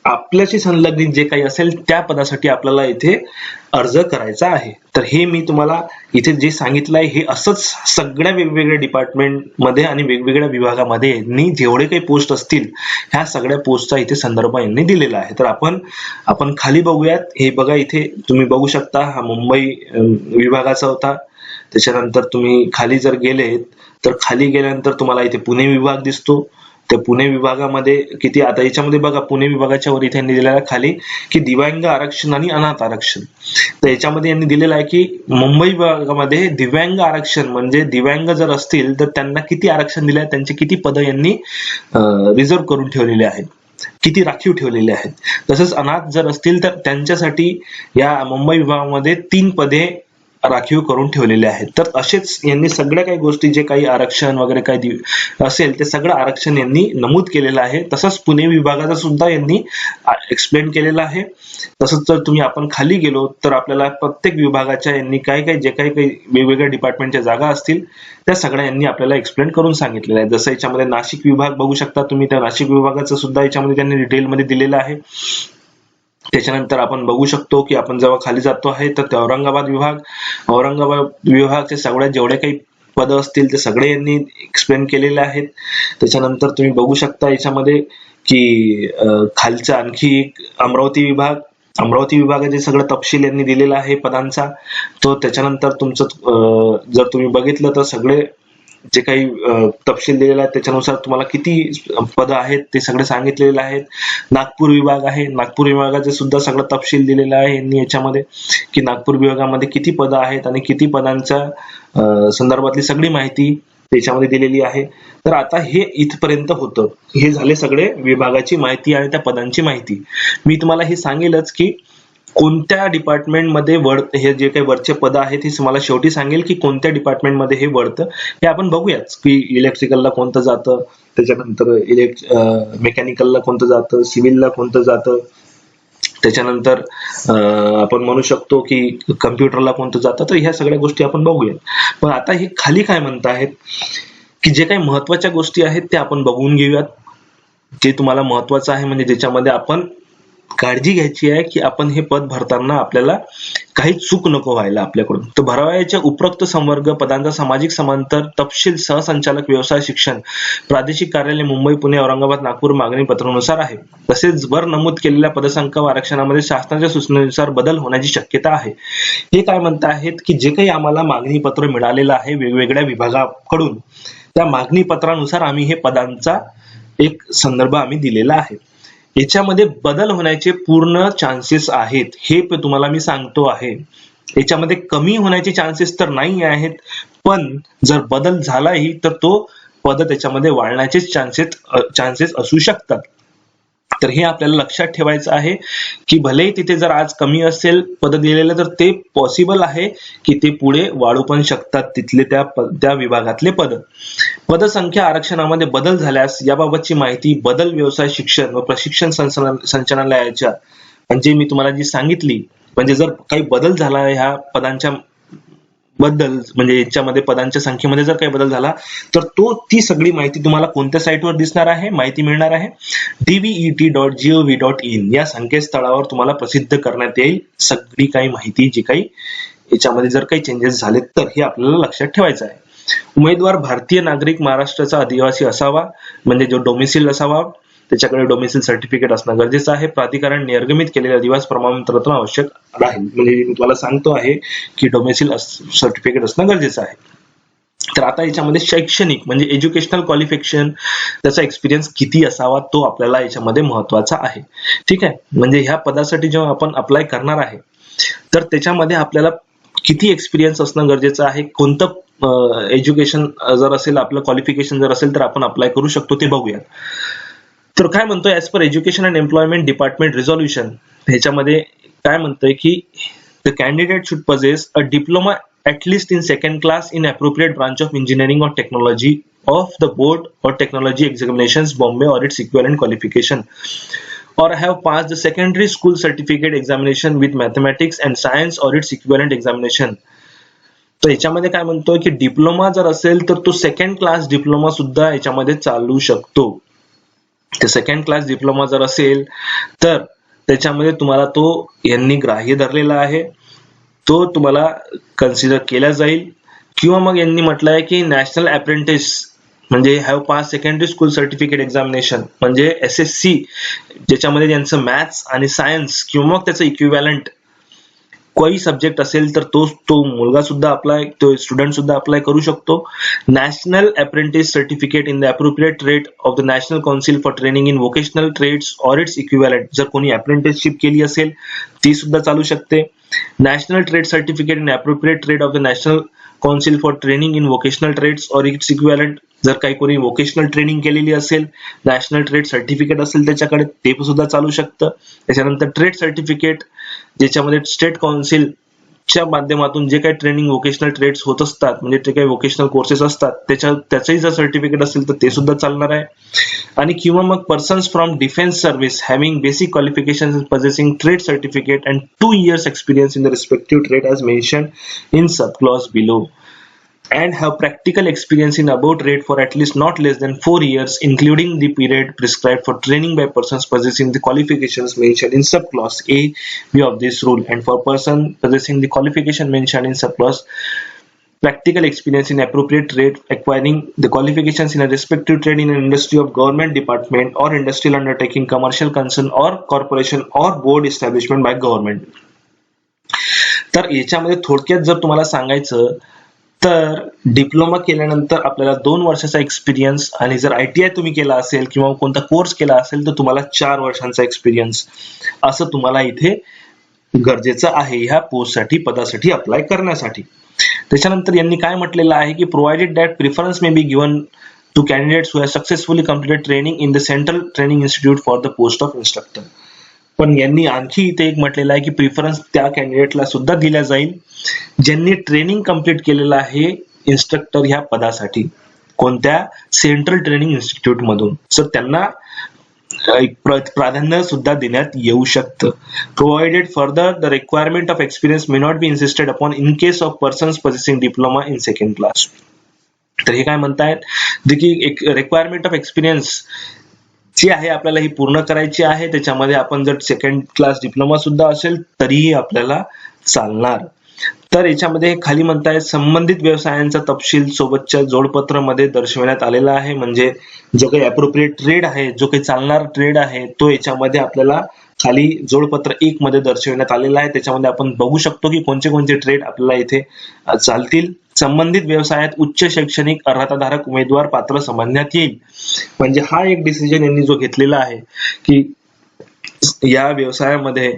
आपल्याशी संलग्नित जे काही असेल त्या पदासाठी आपल्याला इथे अर्ज करायचा आहे. तर हे मी तुम्हाला इथे जे सांगितलं आहे हे असंच सगळ्या वेगवेगळ्या डिपार्टमेंटमध्ये आणि वेगवेगळ्या विभागामध्ये यांनी जेवढे काही पोस्ट असतील ह्या सगळ्या पोस्टचा इथे संदर्भ यांनी दिलेला आहे. तर आपण खाली बघूयात. हे बघा, इथे तुम्ही बघू शकता हा मुंबई विभागाचा होता. त्याच्यानंतर तुम्ही खाली जर गेले तर खाली गेल्यानंतर तुम्हाला इथे पुणे विभाग दिसतो. त्या पुणे विभागामध्ये किती, आता याच्यामध्ये बघा पुणे विभागाच्या वर इथे यांनी दिलेलं आहे खाली की दिव्यांग आरक्षण आणि अनाथ आरक्षण. तर याच्यामध्ये यांनी दिलेलं आहे की मुंबई विभागामध्ये दिव्यांग आरक्षण म्हणजे दिव्यांग जर असतील तर त्यांना किती आरक्षण दिले आहे, त्यांचे किती पदं यांनी रिझर्व्ह करून ठेवलेले आहेत, किती राखीव ठेवलेले आहेत. तसंच अनाथ जर असतील तर त्यांच्यासाठी या मुंबई विभागामध्ये 3 पदे राखीव करून ठेवलेले आहेत. तर असेच यांनी सगळ्या काही गोष्टी जे काही आरक्षण वगैरे काही असेल ते सगळं आरक्षण यांनी नमूद केलेलं आहे. तसंच पुणे विभागाचा सुद्धा यांनी एक्सप्लेन केलेलं आहे. तसंच जर तुम्ही आपण खाली गेलो तर आपल्याला प्रत्येक विभागाच्या यांनी जे काही वेगवेगळ्या डिपार्टमेंटच्या जागा असतील त्या सगळ्या यांनी आपल्याला एक्सप्लेन करून सांगितलेलं आहे. जसं याच्यामध्ये नाशिक विभाग बघू शकता तुम्ही, त्या नाशिक विभागाचं सुद्धा याच्यामध्ये त्यांनी डिटेलमध्ये दिलेलं आहे. त्याच्यानंतर आपण बघू शकतो की आपण जेव्हा खाली जातो आहे तर ते औरंगाबाद विभागाचे सगळ्यात जेवढे काही पद असतील ते सगळे यांनी एक्सप्लेन केलेले आहेत. त्याच्यानंतर तुम्ही बघू शकता याच्यामध्ये की खालचा आणखी एक अमरावती विभागाचे सगळं तपशील यांनी दिलेला आहे पदांचा. तो त्याच्यानंतर तुमचं जर तुम्ही बघितलं तर सगळे जे काही तपशील दिलेला आहे त्याच्यानुसार तुम्हाला किती पद आहेत ते सगळे सांगितलेले आहेत. नागपूर विभाग आहे, नागपूर विभागाचे सुद्धा सगळं तपशील दिलेलं आहे यांनी याच्यामध्ये की नागपूर विभागामध्ये किती पदं आहेत आणि किती पदांच्या संदर्भातली सगळी माहिती त्याच्यामध्ये दिलेली आहे. तर आता हे इथपर्यंत होतं. हे झाले सगळे विभागाची माहिती आणि त्या पदांची माहिती. मी तुम्हाला हे सांगेलच की कोणत्या डिपार्टमेंटमध्ये हे जे काही वरचे पद आहेत हे मला शेवटी सांगेल की कोणत्या डिपार्टमेंटमध्ये हे वळतं हे आपण बघूयाच की इलेक्ट्रिकलला कोणतं जातं, त्याच्यानंतर मेकॅनिकलला कोणतं जातं, सिव्हिलला कोणतं जातं, त्याच्यानंतर आपण म्हणू शकतो की कम्प्युटरला कोणतं जातं. तर ह्या सगळ्या गोष्टी आपण बघूयात. पण आता हे खाली काय म्हणत आहेत की जे काही महत्वाच्या गोष्टी आहेत ते आपण बघून घेऊयात. जे तुम्हाला महत्वाचं आहे म्हणजे ज्याच्यामध्ये आपण काळजी घ्यायची आहे की आपण हे पद भरताना आपल्याला काही चूक नको व्हायला आपल्याकडून. तर भरावयाच्या उपरोक्त संवर्ग पदांचा सामाजिक समांतर तपशील सहसंचालक व्यवसाय शिक्षण प्रादेशिक कार्यालय मुंबई, पुणे, औरंगाबाद, नागपूर मागणी पत्रानुसार आहे. तसेच वर नमूद केलेल्या पदसंख्या व आरक्षणामध्ये शासनाच्या सूचनेनुसार बदल होण्याची शक्यता आहे. हे काय म्हणत आहेत की जे काही आम्हाला मागणी पत्र मिळालेलं आहे वेगवेगळ्या विभागाकडून त्या मागणी पत्रानुसार आम्ही हे पदांचा एक संदर्भ आम्ही दिलेला आहे. याच्यामध्ये बदल होण्याचे पूर्ण चान्सेस आहेत हे तुम्हाला मी सांगतो आहे. याच्यामध्ये कमी होण्याचे चान्सेस तर नाही आहेत, पण जर बदल झालाही तर तो पद त्याच्यामध्ये वाढण्याचे चान्सेस असू शकतात. तर हे आपल्याला लक्षात ठेवायचं आहे की भले तिथे जर आज कमी असेल पद दिलेलं तर ते पॉसिबल आहे की ते पुढे वाढू पण शकतात तिथले त्या विभागातले पदसंख्या आरक्षणामध्ये बदल झाल्यास याबाबतची माहिती बदल व्यवसाय शिक्षण व प्रशिक्षण संचालनालयाच्या म्हणजे मी तुम्हाला जी सांगितली म्हणजे जर काही बदल झाला ह्या पदांच्या बद्दल म्हणजे याच्यामध्ये पदांच्या संख्येमध्ये जर काही बदल झाला तर ती सगळी माहिती तुम्हाला कोणत्या साईटवर दिसणार आहे, माहिती मिळणार आहे dvet.gov.in या संकेतस्थळावर तुम्हाला प्रसिद्ध करण्यात येईल. सगळी काही माहिती जी काही याच्यामध्ये जर काही चेंजेस झाले तर हे आपल्याला लक्षात ठेवायचं आहे. उमेदवार भारतीय नागरिक महाराष्ट्राचा आदिवासी असावा म्हणजे जो डोमिसिल असावा, त्याच्याकडे डोमिसिल सर्टिफिकेट असणं गरजेचं आहे. प्राधिकरण निर्गमित केलेल्या दिवस प्रमाणपत्र आवश्यक राहील. म्हणजे मी तुम्हाला सांगतो आहे की डोमिसिल सर्टिफिकेट असणं गरजेचं आहे. तर आता याच्यामध्ये शैक्षणिक म्हणजे एज्युकेशनल क्वालिफिकेशन त्याचा एक्सपिरियन्स किती असावा तो आपल्याला याच्यामध्ये महत्वाचा आहे. ठीक आहे, म्हणजे ह्या पदासाठी जेव्हा आपण अप्लाय करणार आहे तर त्याच्यामध्ये आपल्याला किती एक्सपिरियन्स असणं गरजेचं आहे, कोणतं एज्युकेशन जर असेल आपलं क्वालिफिकेशन जर असेल तर आपण अप्लाय करू शकतो ते बघूया. तर काय म्हणतोय, as per education and employment department resolution, ह्याच्यामध्ये काय म्हणतोय की the candidate should possess a diploma at least in second class in appropriate branch of engineering or technology of the board or technology examinations Bombay or its equivalent qualification, or have passed the secondary school certificate examination with mathematics and science or its equivalent examination. तर याच्यामध्ये काय म्हणतोय की diploma जर असेल तर तो second class diploma सुद्धा याच्यामध्ये चालू शकतो. ते सेकंड क्लास डिप्लोमा जर असेल तर त्याच्यामध्ये तुम्हाला तो यांनी ग्राह्य धरलेला आहे, तो तुम्हाला कन्सिडर केला जाईल. किंवा मग यांनी म्हटलंय की नॅशनल अप्रेंटिस म्हणजे have pass secondary school certificate examination म्हणजे SSC, ज्याच्यामध्ये त्यांचं मॅथ्स आणि सायन्स किंवा मग त्याचं इक्विव्हॅलंट काही सब्जेक्ट असेल तर तो मुलगा सुद्धा तो स्टुडंट सुद्धा अप्लाय करू शकतो. National apprentice certificate in the appropriate trade of the national council for training in vocational trades or its equivalent, जर कोणी अप्रेंटिसशिप केली असेल ती सुद्धा चालू शकते. National trade certificate in appropriate trade of the national council for training in vocational trades or its equivalent, जर काही कोणी व्होकेशनल ट्रेनिंग केलेली असेल, नॅशनल ट्रेड सर्टिफिकेट असेल त्याच्याकडे, ते सुद्धा चालू शकतं. त्याच्यानंतर ट्रेड सर्टिफिकेट ज्याच्यामध्ये स्टेट काउन्सिलच्या माध्यमातून जे काही ट्रेनिंग व्होकेशनल ट्रेड्स होत असतात, म्हणजे ते काही व्होकेशनल कोर्सेस असतात त्याचंही जर सर्टिफिकेट असेल तर ते सुद्धा चालणार आहे. आणि किंवा मग persons from defence service having basic qualification possessing trade certificate and 2 years experience in the respective trade as mentioned in subclause below, and have practical experience in above trade for at least not less than 4 years, including the period prescribed for training by persons possessing the qualifications mentioned in subclause A, B of this rule, and for person possessing the qualification mentioned in subclause practical experience in appropriate trade, acquiring the qualifications in a respective trade in an industry of government department or industrial undertaking, commercial concern or corporation or board establishment by government. तर याच्यामध्ये थोडक्यात जर तुम्हाला सांगायचं तर diploma केल्यानंतर आपल्याला 2 वर्षाचा एक्सपिरियन्स, आणि जर ITI तुम्ही केला असेल किंवा कोणता कोर्स केला असेल तर तुम्हाला 4 वर्षांचा एक्सपिरियन्स असं तुम्हाला इथे गरजेचं आहे ह्या पोस्टसाठी, पदासाठी अप्लाय करण्यासाठी. त्याच्यानंतर यांनी काय म्हटलेलं आहे की provided that preference may be given to candidates who have successfully completed training in the central training institute for the post of instructor. पण यांनी आणखी इथे एक म्हटलेलं आहे की प्रिफरन्स त्या कॅन्डिडेटला सुद्धा दिला जाईल ज्यांनी ट्रेनिंग कंप्लीट केलेलं आहे इन्स्ट्रक्टर ह्या पदासाठी, कोणत्या सेंट्रल ट्रेनिंग इन्स्टिट्यूट मधून, तर त्यांना प्राधान्य सुद्धा देण्यात येऊ शकतं. Provided further the requirement of experience may not be इन्सिस्टेड upon in case of persons possessing diploma in second class. तर हे काय म्हणतायत की एक रिक्वायरमेंट ऑफ एक्सपिरियन्स जी आहे आपल्याला ही पूर्ण करायची आहे, त्याच्यामध्ये आपण जर सेकंड क्लास डिप्लोमा सुद्धा असेल तरीही आपल्याला चालणार. तर याच्यामध्ये खाली म्हणताय संबंधित व्यवसायांचा तपशील सोबतच्या जोडपत्र मध्ये दर्शवण्यात आलेला आहे. म्हणजे जो काही अप्रोप्रिएट ट्रेड आहे, जो काही चालणार ट्रेड आहे, तो याच्यामध्ये आपल्याला खाली जोडपत्र 1 मध्ये दर्शवण्यात आलेला आहे. त्याच्यामध्ये आपण बघू शकतो की कोणते कोणते ट्रेड आपल्याला इथे चालतील. संबंधित व्यवसायात उच्च शैक्षणिक अर्हताधारक उमेदवार पात्र समजण्यात येईल. म्हणजे हा एक डिसिजन यांनी जो घेतलेला आहे की या व्यवसायामध्ये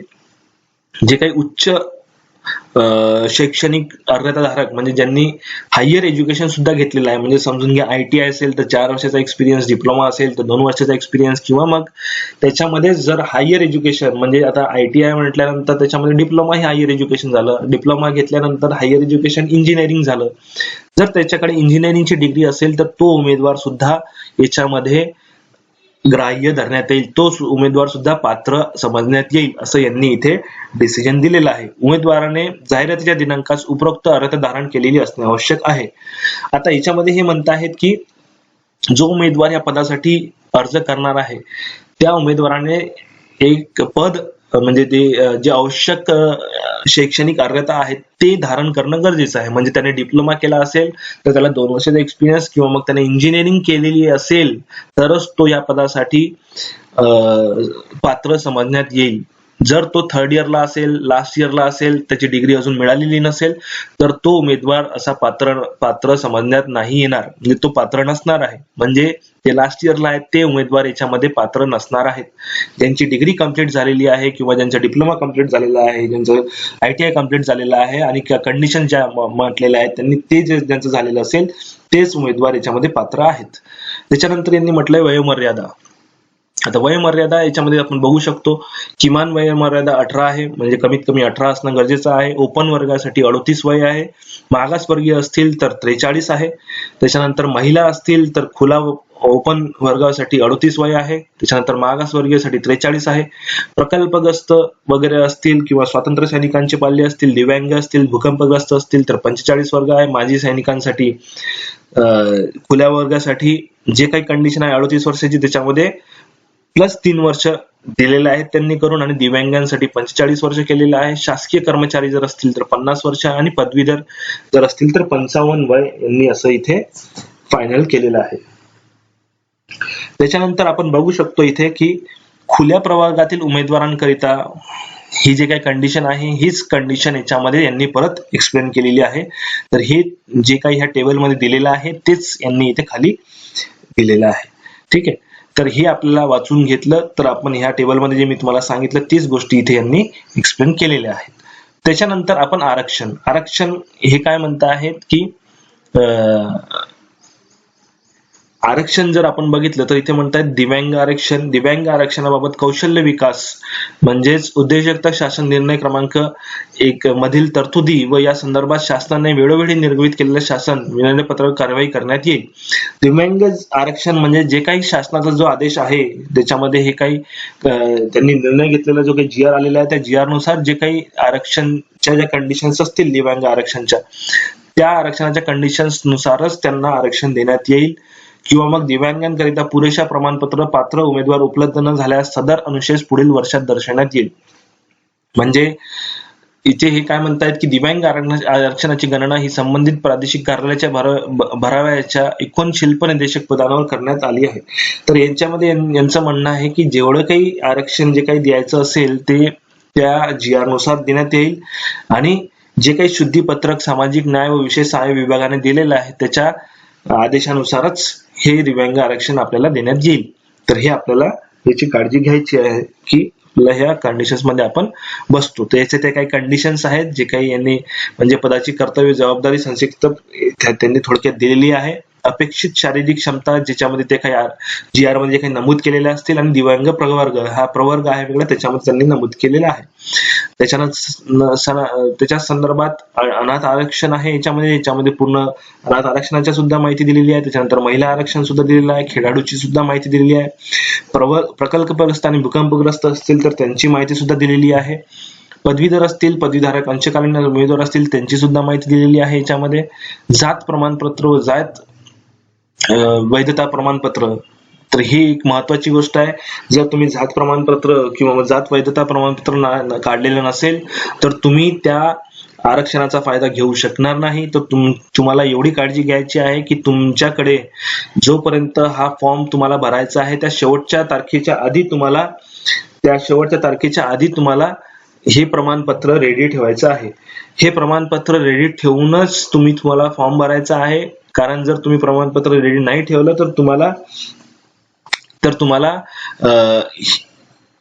जे काही उच्च शैक्षणिक अर्हताधारक म्हणजे ज्यांनी हायर एज्युकेशन सुद्धा घेतलेलं आहे, म्हणजे समजून घ्या ITI असेल तर 4 वर्षाचा एक्सपिरियन्स, डिप्लोमा असेल तर 2 वर्षाचा एक्सपिरियन्स, किंवा मग त्याच्यामध्ये जर हायर एज्युकेशन म्हणजे आता ITI म्हटल्यानंतर त्याच्यामध्ये डिप्लोमा हे हायर एज्युकेशन झालं, डिप्लोमा घेतल्यानंतर हायर एज्युकेशन इंजिनिअरिंग झालं. जर त्याच्याकडे इंजिनिअरिंगची डिग्री असेल तर तो उमेदवार सुद्धा याच्यामध्ये ग्राह्य धरण्यात येईल, तो उमेदवार सुद्धा पात्र समजण्यात येईल, असं यांनी इथे डिसिजन दिलेलं आहे. उमेदवाराने जाहिरातीच्या दिनांकास उपरोक्त अर्हता धारण केलेली असणे आवश्यक आहे. आता याच्यामध्ये हे म्हणत आहेत की जो उमेदवार या पदासाठी अर्ज करणार आहे त्या उमेदवाराने एक पद म्हणजे ते जे आवश्यक शैक्षणिक अर्हता आहेत ते धारण करणं गरजेचं आहे. म्हणजे त्याने डिप्लोमा केला असेल तर त्याला 2 वर्षाचा एक्सपिरियन्स, किंवा मग त्याने इंजिनिअरिंग केलेली असेल तरच तो या पदासाठी पात्र समजण्यात येईल. जर तो 3rd इयरला असेल, लास्ट इयरला असेल, त्याची डिग्री अजून मिळालेली नसेल तर तो उमेदवार असा पात्र समजण्यात नाही येणार, म्हणजे तो पात्र नसणार आहे. म्हणजे जे लास्ट इयरला आहेत ते उमेदवार याच्यामध्ये पात्र नसणार आहेत. ज्यांची डिग्री कंप्लीट झालेली आहे किंवा ज्यांचा डिप्लोमा कंप्लीट झालेला आहे, ज्यांचं ITI कंप्लीट झालेलं आहे आणि कंडिशन ज्या म्हटलेल्या आहेत त्यांनी ते जे ज्यांचं झालेलं असेल तेच उमेदवार याच्यामध्ये पात्र आहेत. त्याच्यानंतर यांनी म्हटलंय वयोमर्यादा. आता वयोमर्यादा याच्यामध्ये आपण बघू शकतो, किमान वयोमर्यादा 18 आहे, म्हणजे कमीत कमी 18 असणं गरजेचं आहे. ओपन वर्गासाठी 38 वय आहे. मागासवर्गीय असतील तर 43 आहे. त्याच्यानंतर महिला असतील तर खुला ओपन वर्गासाठी 38 वय आहे. त्याच्यानंतर मागासवर्गीयसाठी 43 आहे. प्रकल्पग्रस्त वगैरे असतील किंवा स्वातंत्र्य सैनिकांचे पाल्य असतील, दिव्यांग असतील, भूकंपग्रस्त असतील तर 45 वर्ग आहे. माजी सैनिकांसाठी खुल्या वर्गासाठी जे काही कंडिशन आहे 38 वर्षाची, त्याच्यामध्ये प्लस 3 वर्ष दिलेले आहेत त्यांनी करून, आणि दिव्यांगांसाठी 45 वर्ष केलेलं आहे. शासकीय कर्मचारी जर असतील तर 50 वर्ष, आणि पदवीधर जर असतील तर 55 वय यांनी असं इथे फायनल केलेलं आहे. त्याच्यानंतर आपण बघू शकतो इथे की खुल्या प्रवर्गातील उमेदवारांकरिता ही जे काही कंडिशन आहे, हीच कंडिशन याच्यामध्ये यांनी परत एक्सप्लेन केलेली आहे. तर हे जे काही ह्या टेबलमध्ये दिलेलं आहे तेच यांनी इथे खाली दिलेलं आहे. ठीक आहे, तर हे आपल्याला वाचून घेतलं तर आपण ह्या टेबलमध्ये जे मी तुम्हाला सांगितलं तीच गोष्टी इथे यांनी एक्सप्लेन केलेल्या आहेत. त्याच्यानंतर आपण आरक्षण हे काय म्हणत आहेत की आरक्षण जर आपण बघितलं तर इथे म्हणतात दिव्यांग आरक्षणाबाबत कौशल्य विकास म्हणजेच उद्योजकता शासन निर्णय क्रमांक 1 मधील तरतुदी व या संदर्भात शासनाने वेळोवेळी निर्गमित केलेल्या शासन विनंतीपत्रावर कारवाई करण्यात येईल. दिव्यांग आरक्षण म्हणजे जे काही शासनाचा जो आदेश आहे त्याच्यामध्ये हे काही त्यांनी निर्णय घेतलेला जो काही GR आलेला आहे त्या GR नुसार जे काही आरक्षणच्या ज्या कंडिशन्स असतील दिव्यांग आरक्षणच्या, त्या आरक्षणाच्या कंडिशन्स नुसारच त्यांना आरक्षण देण्यात येईल. किंवा मग दिव्यांगांकरिता पुरेशा प्रमाणपत्र पात्र उमेदवार उपलब्ध न झाल्यास सदर अनुशेष पुढील वर्षात दर्शवण्यात येईल. म्हणजे इथे हे काय म्हणतायत की दिव्यांग आरक्षणाची गणना ही संबंधित प्रादेशिक कार्यालयाच्या भराव्याच्या एकूण शिल्प निर्देशक पदांवर करण्यात आली आहे. तर यांच्यामध्ये यांचं म्हणणं आहे की जेवढं काही आरक्षण जे काही द्यायचं असेल ते त्या GR नुसार देण्यात येईल, आणि जे काही शुद्धीपत्रक सामाजिक न्याय व विशेष सहाय्य विभागाने दिलेलं आहे त्याच्या आदेशानुसारच हे दिव्यांग आरक्षण आपल्याला देण्यात येईल. तर हे आपल्याला याची काळजी घ्यायची आहे की आपल्या ह्या कंडिशन्स मध्ये आपण बसतो. तर याचे ते काही कंडिशन्स आहेत जे काही यांनी म्हणजे पदाची कर्तव्य जबाबदारी संक्षिप्त त्यांनी थोडक्यात दिलेली आहे. अपेक्षित शारीरिक क्षमता ज्याच्यामध्ये ते काही GR मध्ये काही नमूद केलेले असतील, आणि दिव्यांग प्रवर्ग हा प्रवर्ग आहे वेगळा त्याच्यामध्ये त्यांनी नमूद केलेला आहे. त्याच्या संदर्भात अनाथ आरक्षण आहे याच्यामध्ये पूर्ण अनाथ आरक्षणाच्या सुद्धा माहिती दिलेली आहे. त्याच्यानंतर महिला आरक्षण सुद्धा दिलेलं आहे, खेळाडूची सुद्धा माहिती दिलेली आहे, प्रकल्पग्रस्त आणि भूकंपग्रस्त असतील तर त्यांची माहिती सुद्धा दिलेली आहे, पदवीधर असतील, पदवीधारक अंशकालीन उमेदवार असतील त्यांची सुद्धा माहिती दिलेली आहे. याच्यामध्ये जात प्रमाणपत्र व जात वैधता प्रमाणपत्र, तर ही एक महत्वाची गोष्ट आहे. जर तुम्ही जात प्रमाणपत्र किंवा जात वैधता प्रमाणपत्र काढलेलं नसेल तर तुम्ही त्या आरक्षणाचा फायदा घेऊ शकणार नाही. तर तुम्हाला एवढी काळजी घ्यायची आहे की तुमच्याकडे जोपर्यंत हा फॉर्म तुम्हाला भरायचा आहे त्या शेवटच्या तारखेच्या आधी तुम्हाला हे प्रमाणपत्र रेडी ठेवायचं आहे. हे प्रमाणपत्र रेडी ठेवूनच तुम्हाला फॉर्म भरायचा आहे. कारण जर तुम्ही प्रमाणपत्र रेडी नाही ठेवलं तर तुम्हाला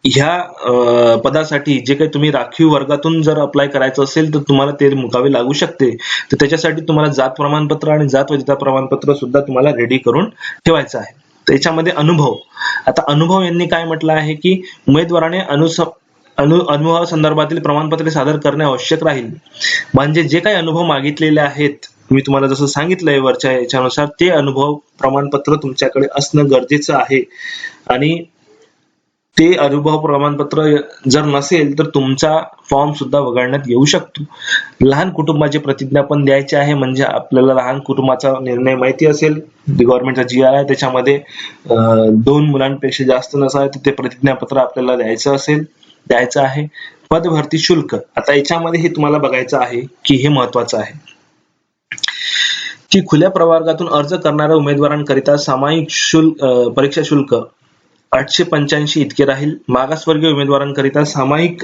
ह्या पदासाठी जे काही तुम्ही राखीव वर्गातून जर अप्लाय करायचं असेल तर तुम्हाला ते मुकावे लागू शकते. तर त्याच्यासाठी तुम्हाला जात प्रमाणपत्र आणि जात वैधता प्रमाणपत्र सुद्धा तुम्हाला रेडी करून ठेवायचं आहे. त्याच्यामध्ये अनुभव यांनी काय म्हटलं आहे की उमेदवाराने अनुभवासंदर्भातील प्रमाणपत्रे सादर करणे आवश्यक राहील. म्हणजे जे काही अनुभव मागितलेले आहेत मी तुम्हाला जसं सांगितलंय वरच्या याच्यानुसार ते अनुभव प्रमाणपत्र तुमच्याकडे असणं गरजेचं आहे. आणि ते अनुभव प्रमाणपत्र जर नसेल तर तुमचा फॉर्म सुद्धा वगळण्यात येऊ शकतो. लहान कुटुंबाचे प्रतिज्ञापन द्यायचे आहे, म्हणजे आपल्याला लहान कुटुंबाचा निर्णय माहिती असेल, गव्हर्नमेंटचा GR आहे त्याच्यामध्ये 2 मुलांपेक्षा जास्त नसावे तर ते प्रतिज्ञापत्र आपल्याला द्यायचं आहे. पदभरती शुल्क, आता याच्यामध्ये हे तुम्हाला बघायचं आहे की हे महत्वाचं आहे की खुल्या प्रवर्गातून अर्ज करणाऱ्या उमेदवारांकरिता सामायिक परीक्षा शुल्क 885 इतके राहील. मागासवर्गीय उमेदवारांकरिता सामायिक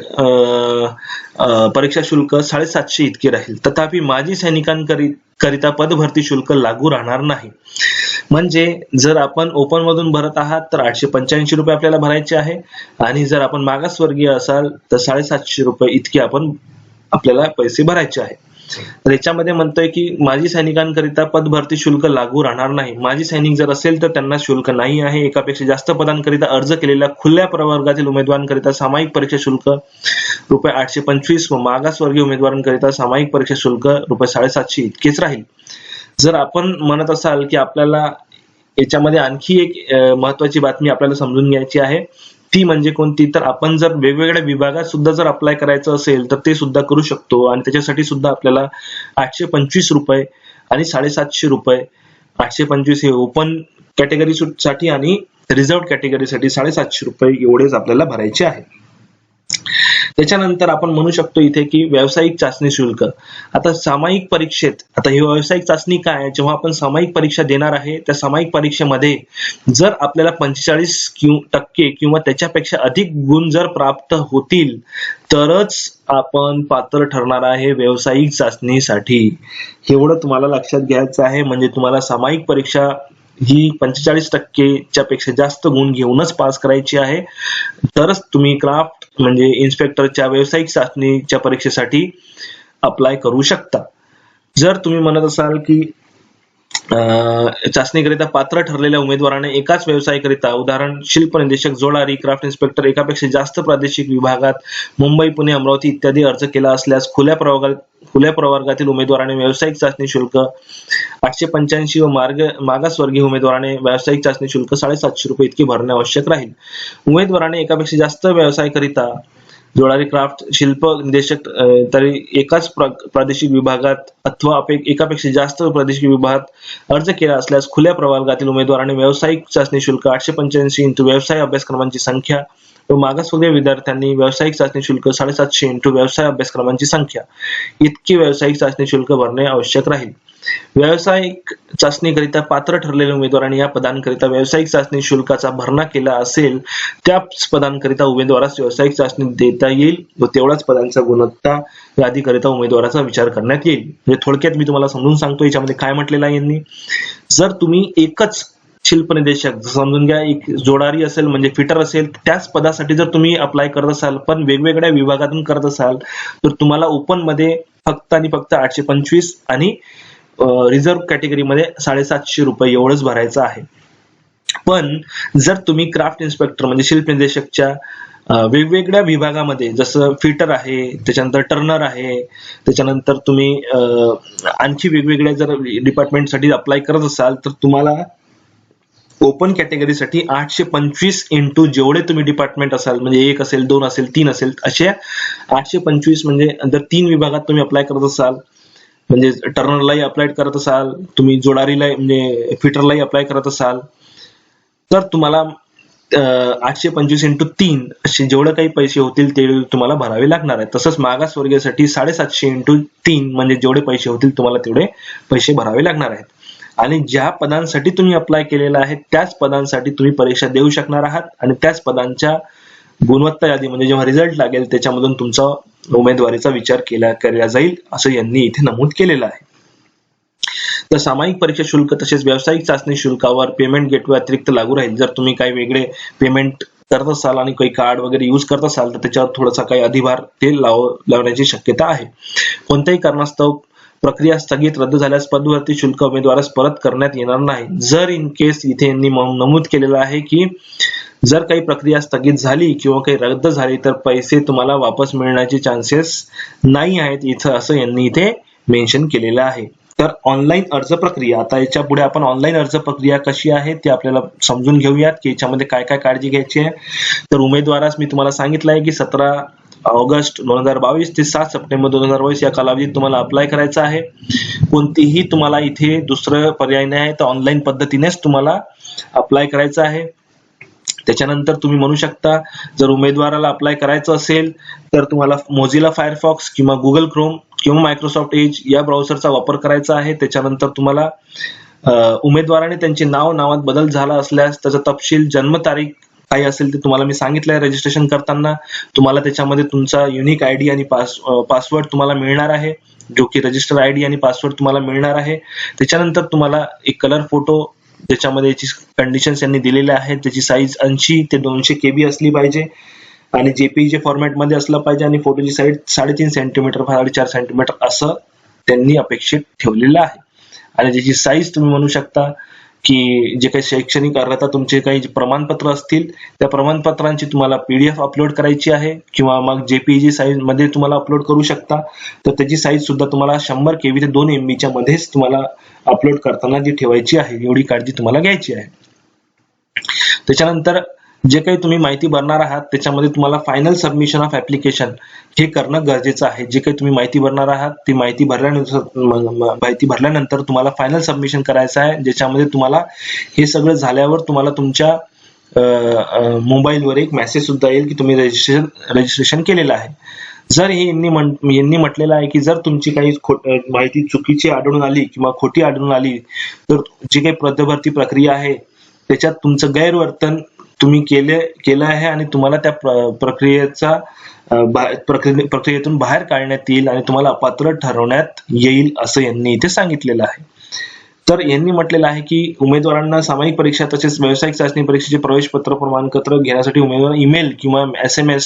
परीक्षा शुल्क 750 इतके राहील. तथापि माजी सैनिकांकरिता पदभरती शुल्क लागू राहणार नाही. म्हणजे जर आपण ओपन मधून भरत आहात तर 885 रुपये आपल्याला भरायचे आहे, आणि जर आपण मागासवर्गीय असाल तर 750 रुपये इतके आपल्याला पैसे भरायचे आहे. तर याच्यामध्ये म्हणतोय की माजी सैनिकांकरिता पद भरती शुल्क लागू राहणार नाही. माजी सैनिक जर असेल तर त्यांना शुल्क नाही आहे. एकापेक्षा जास्त पदांकरिता अर्ज केलेल्या खुल्या प्रवर्गातील उमेदवारांकरिता सामायिक परीक्षा शुल्क ₹825 व मागासवर्गीय उमेदवारांकरिता सामायिक परीक्षा शुल्क ₹750 इतकेच राहील. जर आपण म्हणत असाल की आपल्याला याच्यामध्ये आणखी एक महत्वाची बातमी आपल्याला समजून घ्यायची आहे, ती म्हणजे कोणती, तर आपण जर वेगवेगळ्या विभागात सुद्धा जर अप्लाय करायचं असेल तर ते सुद्धा करू शकतो आणि त्याच्यासाठी सुद्धा आपल्याला ₹825 आणि ₹750. 825 हे ओपन कॅटेगरी साठी आणि रिझर्व्ड कॅटेगरीसाठी ₹750 एवढेच आपल्याला भरायचे आहे. त्याच्यानंतर आपण म्हणू शकतो इथे की व्यावसायिक चाचणी शुल्क. आता सामायिक परीक्षेत, आता ही व्यावसायिक चाचणी काय आहे, जेव्हा आपण सामायिक परीक्षा देणार आहे त्या सामायिक परीक्षेमध्ये जर आपल्याला 45% किंवा त्याच्यापेक्षा अधिक गुण जर प्राप्त होतील तरच आपण पात्र ठरणार आहे व्यावसायिक चाचणीसाठी. एवढं तुम्हाला लक्षात घ्यायचं आहे. म्हणजे तुम्हाला सामायिक परीक्षा ही 45% पेक्षा जास्त गुण घेऊनच पास करायची आहे, तरच तुम्ही क्राफ्ट म्हणजे इन्स्पेक्टरच्या व्यावसायिक चाचणीच्या परीक्षेसाठी अप्लाय करू शकता. जर तुम्ही म्हणत असाल की चाचणीकरिता पात्र ठरलेल्या उमेदवाराने एकाच व्यवसायाकरिता, उदाहरण शिल्प निदेशक, जोडारी, क्राफ्ट इन्स्पेक्टर, एकापेक्षा जास्त प्रादेशिक विभागात मुंबई, पुणे, अमरावती इत्यादी अर्ज केला असल्यास खुल्या प्रवर्गातील उमेदवाराने व्यावसायिक चाचणी शुल्क ₹885 व मागासवर्गीय उमेदवाराने व्यावसायिक चाचणी शुल्क ₹750 इतके भरणे आवश्यक राहील. उमेदवाराने एकापेक्षा जास्त व्यवसायाकरिता, जोडारी, क्राफ्ट, शिल्प निदेशक तरी एकाच प्रादेशिक विभागात अथवा एकापेक्षा जास्त प्रादेशिक विभागात अर्ज केला असल्यास खुल्या प्रवर्गातील उमेदवाराने व्यावसायिक चाचणी शुल्क 885 × व्यवसाय अभ्यासक्रमांची संख्या व मागासवर्गीय विद्यार्थ्यांनी व्यावसायिक चाचणी शुल्क 750 × व्यवसाय अभ्यासक्रमांची संख्या इतके व्यावसायिक चाचणी शुल्क भरणे आवश्यक राहील. व्यावसायिक चाचणीकरिता पात्र ठरलेल्या उमेदवारांनी या पदांकरिता व्यावसायिक चाचणी शुल्काचा भरणा केला असेल त्याच पदांकरिता उमेदवारास व्यावसायिक चाचणी देता येईल व तेवढ्याच पदांचा गुणवत्ता यादीकरिता उमेदवाराचा विचार करण्यात येईल. म्हणजे थोडक्यात मी तुम्हाला समजून सांगतो याच्यामध्ये काय म्हटलेलं आहे यांनी. जर तुम्ही एकच शिल्प निदेशक समजून घ्या, एक जोडारी असेल म्हणजे फिटर असेल, त्याच पदासाठी जर तुम्ही अप्लाय करत असाल पण वेगवेगळ्या विभागातून करत असाल तर तुम्हाला ओपन मध्ये फक्त आणि फक्त 825 आणि रिझर्व्ह कॅटेगरीमध्ये ₹750 एवढंच भरायचं आहे. पण जर तुम्ही क्राफ्ट इन्स्पेक्टर म्हणजे शिल्प निदेशकच्या वेगवेगळ्या विभागामध्ये, जसं फिटर आहे, त्याच्यानंतर टर्नर आहे, त्याच्यानंतर तुम्ही आणखी वेगवेगळ्या जर डिपार्टमेंटसाठी अप्लाय करत असाल तर तुम्हाला ओपन कॅटेगरीसाठी 825 × जेवढे तुम्ही डिपार्टमेंट असाल, म्हणजे 1 असेल, 2 असेल, 3 असेल, असे 825 म्हणजे जर 3 विभागात तुम्ही अप्लाय करत असाल, म्हणजे टर्नरलाही अप्लाय करत असाल, तुम्ही जोडारीला म्हणजे फिटरलाही अप्लाय करत असाल, तर तुम्हाला 825 × 3 असे जेवढे काही पैसे होतील ते तुम्हाला भरावे लागणार आहे. तसंच मागासवर्गीयसाठी 750 × 3 म्हणजे जेवढे पैसे होतील तुम्हाला तेवढे पैसे भरावे लागणार आहेत. आणि ज्या पदांसाठी तुम्ही अप्लाय केलेला आहे त्याच पदांसाठी तुम्ही परीक्षा देऊ शकणार आहात आणि त्याच पदांच्या गुणवत्ता यादी म्हणजे जेव्हा रिझल्ट लागेल त्याच्यामधून तुमचा उमेदवारीचा विचार केला जाईल असं यांनी इथे नमूद केलेलं आहे. तर सामायिक परीक्षा शुल्क तसेच व्यावसायिक चाचणी शुल्कावर पेमेंट गेटवे अतिरिक्त लागू राहील. जर तुम्ही काही वेगळे पेमेंट करत असाल आणि काही कार्ड वगैरे यूज करत असाल तर त्याच्यावर थोडासा काही अधिभार ते लावण्याची शक्यता आहे. कोणत्याही कारणास्तव प्रक्रिया स्थगित रद्द झाल्यास पदभरती शुल्क उमेदवारास परत करण्यात येणार नाही. जर इन केस इथे यांनी नमूद केलेलं आहे की जर काही प्रक्रिया स्थगित झाली किंवा काही रद्द झाली तर पैसे तुम्हाला वापस मिळण्याचे चान्सेस नाही आहेत इथं, असं यांनी इथे मेन्शन केलेलं आहे. तर ऑनलाईन अर्ज प्रक्रिया, आता याच्या पुढे आपण ऑनलाईन अर्ज प्रक्रिया कशी आहे ते आपल्याला समजून घेऊयात की याच्यामध्ये काय काय काळजी घ्यायची आहे. तर उमेदवारास मी तुम्हाला सांगितलं आहे की 17 ऑगस्ट 2022 ते 7 सप्टेंबर 2022 या कालावधीत तुम्हाला अप्लाय करायचं आहे. कोणतीही तुम्हाला इथे दुसरं पर्याय नाही आहे, तर ऑनलाईन पद्धतीनेच तुम्हाला अप्लाय करायचं आहे. त्याच्यानंतर तुम्ही म्हणू शकता जर उमेदवाराला अप्लाय करायचं असेल तर तुम्हाला मोझिला फायरफॉक्स किंवा गुगल क्रोम किंवा मायक्रोसॉफ्ट एज या ब्राउझरचा वापर करायचा आहे. त्याच्यानंतर तुम्हाला उमेदवाराने त्यांचे नावात बदल झाला असल्यास त्याचा तपशील, जन्मतारीख काही असेल ते तुम्हाला मी सांगितलंय. रजिस्ट्रेशन करताना तुम्हाला त्याच्यामध्ये तुमचा युनिक आयडी आणि पासवर्ड तुम्हाला मिळणार आहे, जो की रजिस्टर आयडी आणि पासवर्ड तुम्हाला मिळणार आहे. त्याच्यानंतर तुम्हाला एक कलर फोटो, ज्याच्यामध्ये याची कंडिशन्स यांनी दिलेल्या आहेत, त्याची साईज 80 ते 200 KB असली पाहिजे आणि JPEG फॉर्मॅट मध्ये असलं पाहिजे आणि फोटोची साईज 3.5 सेंटीमीटर 4.5 सेंटीमीटर असं त्यांनी अपेक्षित ठेवलेलं आहे. आणि ज्याची साईज तुम्ही म्हणू शकता की जे काही शैक्षणिक अर्हता तुमचे काही प्रमाणपत्र असतील त्या प्रमाणपत्रांची तुम्हाला PDF अपलोड करायची आहे किंवा मग JPEG साईज मध्ये तुम्हाला अपलोड करू शकता. तर त्याची साईज सुद्धा तुम्हाला 100 KB ते 2 MB च्या मध्येच तुम्हाला अपलोड करताना जी ठेवायची आहे एवढी काळजी तुम्हाला घ्यायची आहे. त्याच्यानंतर जे काही तुम्ही माहिती भरणार आहात त्याच्यामध्ये तुम्हाला फायनल सबमिशन ऑफ ऍप्लिकेशन हे करणं गरजेचं आहे. जे काही तुम्ही माहिती भरणार आहात ती माहिती भरल्यानंतर तुम्हाला फायनल सबमिशन करायचं आहे, ज्याच्यामध्ये तुम्हाला हे सगळं झाल्यावर तुम्हाला तुमच्या मोबाईलवर एक मेसेज सुद्धा येईल की तुम्ही रजिस्ट्रेशन केलेलं आहे. जर हे यांनी म्हटलेलं आहे की जर तुमची काही माहिती चुकीची आढळून आली किंवा खोटी आढळून आली तर जी काही पदभरती प्रक्रिया आहे त्याच्यात तुमचं गैरवर्तन तुम्ही केलं आहे आणि तुम्हाला त्या प्रक्रियेतून बाहेर काढण्यात येईल आणि तुम्हाला अपात्र ठरवण्यात येईल असं यांनी इथे सांगितलेलं आहे. तर यांनी म्हटलेलं आहे की उमेदवारांना सामायिक परीक्षा तसेच व्यावसायिक चाचणी परीक्षेचे प्रवेशपत्र प्रमाणपत्र घेण्यासाठी उमेदवारांना ईमेल किंवा SMS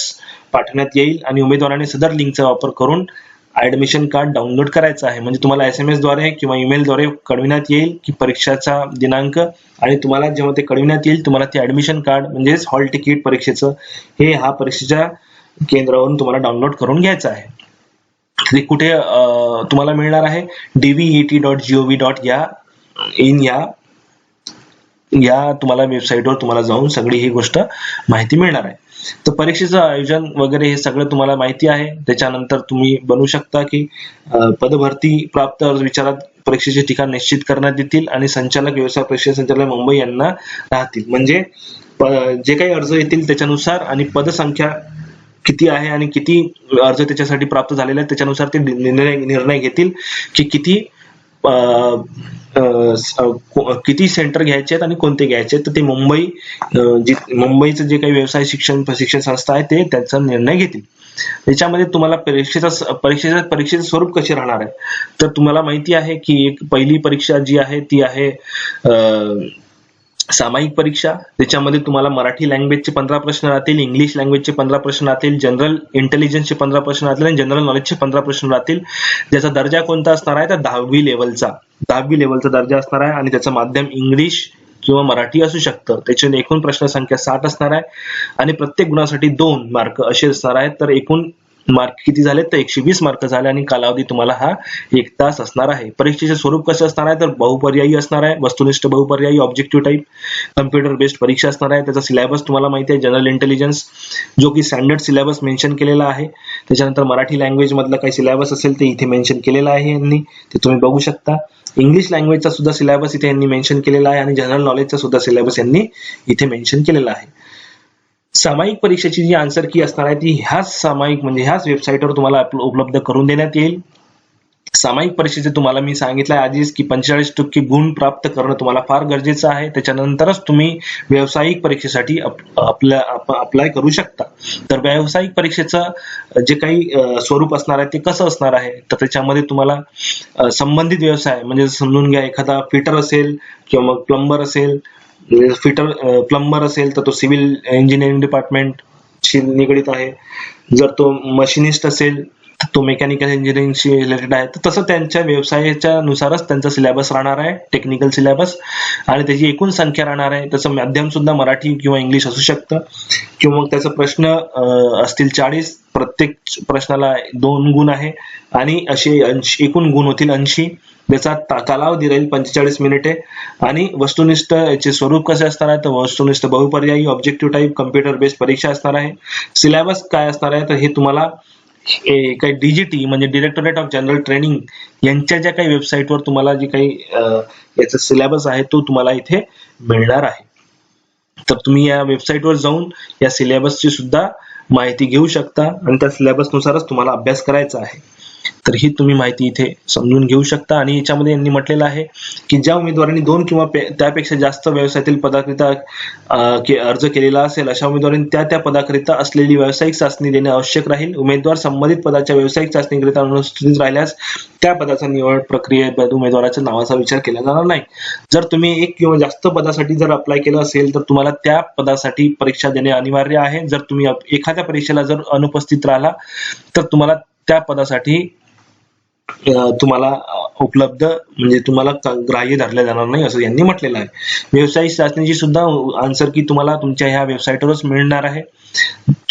पाठवण्यात येईल आणि उमेदवारांनी सदर लिंकचा वापर करून ऍडमिशन कार्ड डाउनलोड करायचं आहे. म्हणजे तुम्हाला SMS द्वारे किंवा ईमेल द्वारे कळविण्यात येईल की परीक्षाचा दिनांक आणि तुम्हाला जेव्हा ते कळविण्यात येईल तुम्हाला ते ऍडमिशन कार्ड म्हणजेच हॉल तिकीट परीक्षेचं हे ह्या परीक्षेच्या केंद्रावरून तुम्हाला डाउनलोड करून घ्यायचं आहे. ते कुठे तुम्हाला मिळणार आहे dvet.gov.in या तुम्हाला वेबसाईटवर तुम्हाला जाऊन सगळी ही गोष्ट माहिती मिळणार आहे. तर परीक्षेचं आयोजन वगैरे हे सगळं तुम्हाला माहिती आहे. त्याच्यानंतर तुम्ही बनवू शकता की पदभरती प्राप्त अर्ज विचारात परीक्षेचे ठिकाण निश्चित करण्यात येतील आणि संचालक व्यवसाय परीक्षा संचालक मुंबई यांना राहतील. म्हणजे जे काही अर्ज येतील त्याच्यानुसार आणि पदसंख्या किती आहे आणि किती अर्ज त्याच्यासाठी प्राप्त झालेले आहेत त्याच्यानुसार ते निर्णय घेतील की किती सेंटर घ्यायचे आहेत आणि कोणते घ्यायचे आहेत. तर ते मुंबईचं जे काही व्यवसाय प्रशिक्षण संस्था आहे ते त्याचा निर्णय घेतील. त्याच्यामध्ये तुम्हाला परीक्षेचं स्वरूप कसे राहणार आहे तर तुम्हाला माहिती आहे की एक पहिली परीक्षा जी आहे ती आहे सामायिक परीक्षा. त्याच्यामध्ये तुम्हाला मराठी लँग्वेजचे 15 प्रश्न राहतील, इंग्लिश लँग्वेजचे 15 प्रश्न राहतील, जनरल इंटेलिजन्सचे 15 प्रश्न राहतील आणि जनरल नॉलेजचे 15 प्रश्न राहतील. ज्याचा दर्जा कोणता असणार आहे तर 10वी लेवलचा दर्जा असणार आहे आणि त्याचं माध्यम इंग्लिश किंवा मराठी असू शकतं. त्याची एकूण प्रश्न संख्या 60 असणार आहे आणि प्रत्येक गुणासाठी 2 मार्क असे असणार आहेत. तर एकूण मार्क किती झाले तर 120 मार्क झाले आणि कालावधी तुम्हाला हा 1 तास असणार आहे. परीक्षेचे स्वरूप कसं असणार आहे तर बहुपर्यायी असणार आहे, वस्तुनिष्ठ बहुपर्यायी, ऑब्जेक्टिव्ह टाईप, कम्प्युटर बेस्ड परीक्षा असणार आहे. त्याचा सिलेबस तुम्हाला माहिती आहे जनरल इंटेलिजन्स जो की स्टँडर्ड सिलेबस मेन्शन केलेला आहे. त्याच्यानंतर मराठी लँग्वेज मधला काही सिलेबस असेल ते इथे मेन्शन केलेला आहे यांनी, ते तुम्ही बघू शकता. इंग्लिश लँग्वेजचा सुद्धा सिलेबस इथे यांनी मेन्शन केलेला आहे आणि जनरल नॉलेजचा सुद्धा सिलेबस यांनी इथे मेन्शन केलेला आहे. सामायिक परीक्षेची जी आन्सर की असणार आहे ती ह्याच वेबसाईटवर तुम्हाला उपलब्ध करून देण्यात येईल. सामायिक परीक्षेचे तुम्हाला मी सांगितलं आधीच की 45% गुण प्राप्त करणं तुम्हाला फार गरजेचं आहे. त्याच्यानंतरच तुम्ही व्यावसायिक परीक्षेसाठी अप्लाय करू शकता. तर व्यावसायिक परीक्षेचं जे काही स्वरूप असणार आहे ते कसं असणार आहे तर त्याच्यामध्ये तुम्हाला संबंधित व्यवसाय म्हणजे समजून घ्या एखादा फिटर असेल किंवा मग प्लंबर असेल तर तो सिव्हिल इंजिनिअरिंग डिपार्टमेंटशी निगडित आहे. जर तो मशिनिस्ट असेल तर तो मेकॅनिकल इंजिनिअरिंगशी रिलेटेड आहे. तर तसं त्यांच्या व्यवसायाच्या नुसारच त्यांचा सिलेबस राहणार आहे, टेक्निकल सिलेबस, आणि त्याची एकूण संख्या राहणार आहे. त्याचं माध्यम सुद्धा मराठी किंवा इंग्लिश असू शकतं किंवा मग त्याचा प्रश्न असतील 40, प्रत्येक प्रश्नाला 2 गुण आहे आणि असे एकूण गुण होतील 80. त्याचा कालावधी राहील 45 मिनिटे आणि वस्तुनिष्ठ याचे स्वरूप कसे असणार आहे तर वस्तुनिष्ठ बहुपर्यायी, ऑब्जेक्टिव्ह टाईप, कम्प्युटर बेस्ड परीक्षा असणार आहे. सिलेबस काय असणार आहे तर हे तुम्हाला काही DGT म्हणजे डिरेक्टोरेट ऑफ जनरल ट्रेनिंग यांच्या ज्या काही वेबसाईटवर तुम्हाला जे काही याचा सिलेबस आहे तो तुम्हाला इथे मिळणार आहे. तर तुम्ही या वेबसाईटवर जाऊन या सिलेबसची सुद्धा माहिती घेऊ शकता आणि त्या सिलेबस नुसारच तुम्हाला अभ्यास करायचा आहे. तर ही तुम्ही माहिती इथे समजून घेऊ शकता. आणि याच्यामध्ये यांनी म्हटलेलं आहे की ज्या उमेदवारांनी 2 किंवा त्यापेक्षा जास्त व्यवसायातील पदाकरिता अर्ज केलेला असेल अशा उमेदवारांनी त्या पदाकरिता असलेली व्यावसायिक चाचणी देणे आवश्यक राहील. उमेदवार संबंधित पदाच्या व्यावसायिक चाचणीकरिता अनुपस्थित राहिल्यास त्या पदाचा निवड प्रक्रियेत उमेदवाराच्या नावाचा विचार केला जाणार नाही. जर तुम्ही 1 किंवा जास्त पदासाठी जर अप्लाय केलं असेल तर तुम्हाला त्या पदासाठी परीक्षा देणे अनिवार्य आहे. जर तुम्ही एखाद्या परीक्षेला जर अनुपस्थित राहिला तर तुम्हाला त्या पदासाठी तुम्हाला उपलब्ध म्हणजे तुम्हाला ग्राह्य धरल्या जाणार नाही असं यांनी म्हटलेलं आहे. व्यावसायिक चाचणीची सुद्धा आन्सर की तुम्हाला तुमच्या ह्या वेबसाईटवरच मिळणार आहे.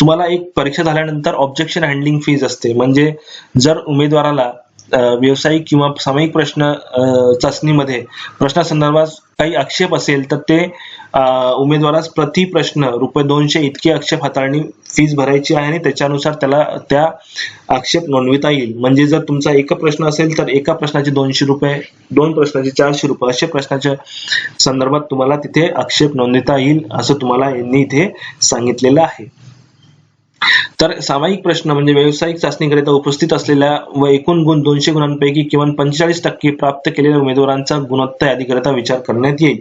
तुम्हाला एक परीक्षा झाल्यानंतर ऑब्जेक्शन हँडलिंग फीज असते, म्हणजे जर उमेदवाराला व्यावसायिक किंवा सामायिक प्रश्न चाचणीमध्ये प्रश्नासंदर्भात काही आक्षेप असेल तर ते उमेदवारास प्रति प्रश्न ₹200 इतकी आक्षेप हाताळणी फीस भरायची आहे आणि त्याच्यानुसार त्याला त्या आक्षेप नोंदविता येईल. म्हणजे जर तुमचा एक प्रश्न असेल तर एका प्रश्नाचे ₹200, 2 प्रश्नाचे ₹400 असे प्रश्नाच्या संदर्भात तुम्हाला तिथे आक्षेप नोंदविता येईल असं तुम्हाला यांनी इथे सांगितलेलं आहे. तर सामायिक प्रश्न म्हणजे व्यावसायिक चाचणीकरिता उपस्थित असलेल्या व एकूण गुण 200 गुणांपैकी किमान 45% प्राप्त केलेल्या उमेदवारांचा गुणवत्ता यादीकरिता विचार करण्यात येईल.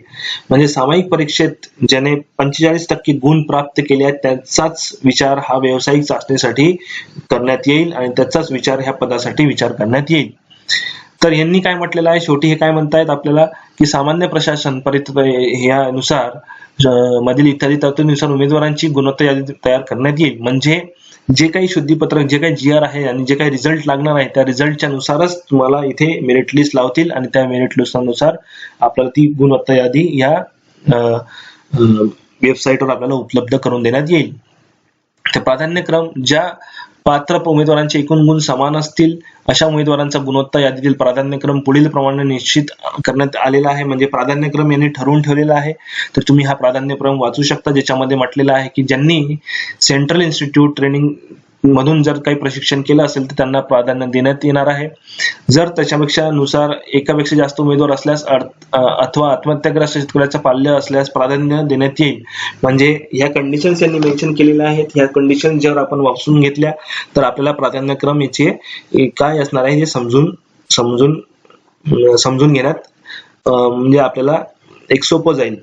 म्हणजे सामायिक परीक्षेत ज्याने 45% गुण प्राप्त केले आहेत त्याचाच विचार हा व्यावसायिक चाचणीसाठी करण्यात येईल आणि त्याचाच विचार ह्या पदासाठी विचार करण्यात येईल. तर यांनी काय म्हटलेलं आहे, शेवटी हे काय म्हणतायत आपल्याला की सामान्य प्रशासन ह्यानुसार मधील इत्यादी तरतुदीनुसार उमेदवारांची गुणवत्ता यादी तयार करण्यात येईल. म्हणजे जे काही शुद्धीपत्रक, जे काही GR आहे आणि जे काही रिझल्ट लागणार आहे त्या रिझल्टच्या नुसारच तुम्हाला इथे मेरिट लिस्ट लावतील आणि त्या मेरिट लिस्टनुसार आपल्याला ती गुणवत्ता यादी या वेबसाईटवर आपल्याला उपलब्ध करून देण्यात येईल. तर प्राधान्यक्रम ज्या पात्र उमेदवारांचे एकूण गुण समान असतील अशा उमेदवारांचा गुणवत्ता यादीतील प्राधान्यक्रम पुढील प्रमाणे निश्चित करण्यात आलेला आहे. म्हणजे प्राधान्यक्रम यांनी ठरवून ठेवलेला आहे. तर तुम्ही हा प्राधान्यक्रम वाचू शकता, ज्याच्यामध्ये म्हटलेलं आहे की ज्यांनी सेंट्रल इन्स्टिट्यूट ट्रेनिंग मधून जर काही प्रशिक्षण केलं असेल तर त्यांना प्राधान्य देण्यात येणार आहे. जर त्याच्यापेक्षा नुसार एकापेक्षा जास्त उमेदवार असल्यास अथवा आत्महत्याग्रस्त शेतकऱ्याचा पाल्य असल्यास प्राधान्य देण्यात येईल. म्हणजे ह्या कंडिशन्स यांनी मेन्शन केलेल्या आहेत. ह्या कंडिशन जर आपण वापरून घेतल्या तर आपल्याला प्राधान्यक्रम याचे काय असणार आहे हे समजून घेण्यात म्हणजे आपल्याला एक सोपं जाईल.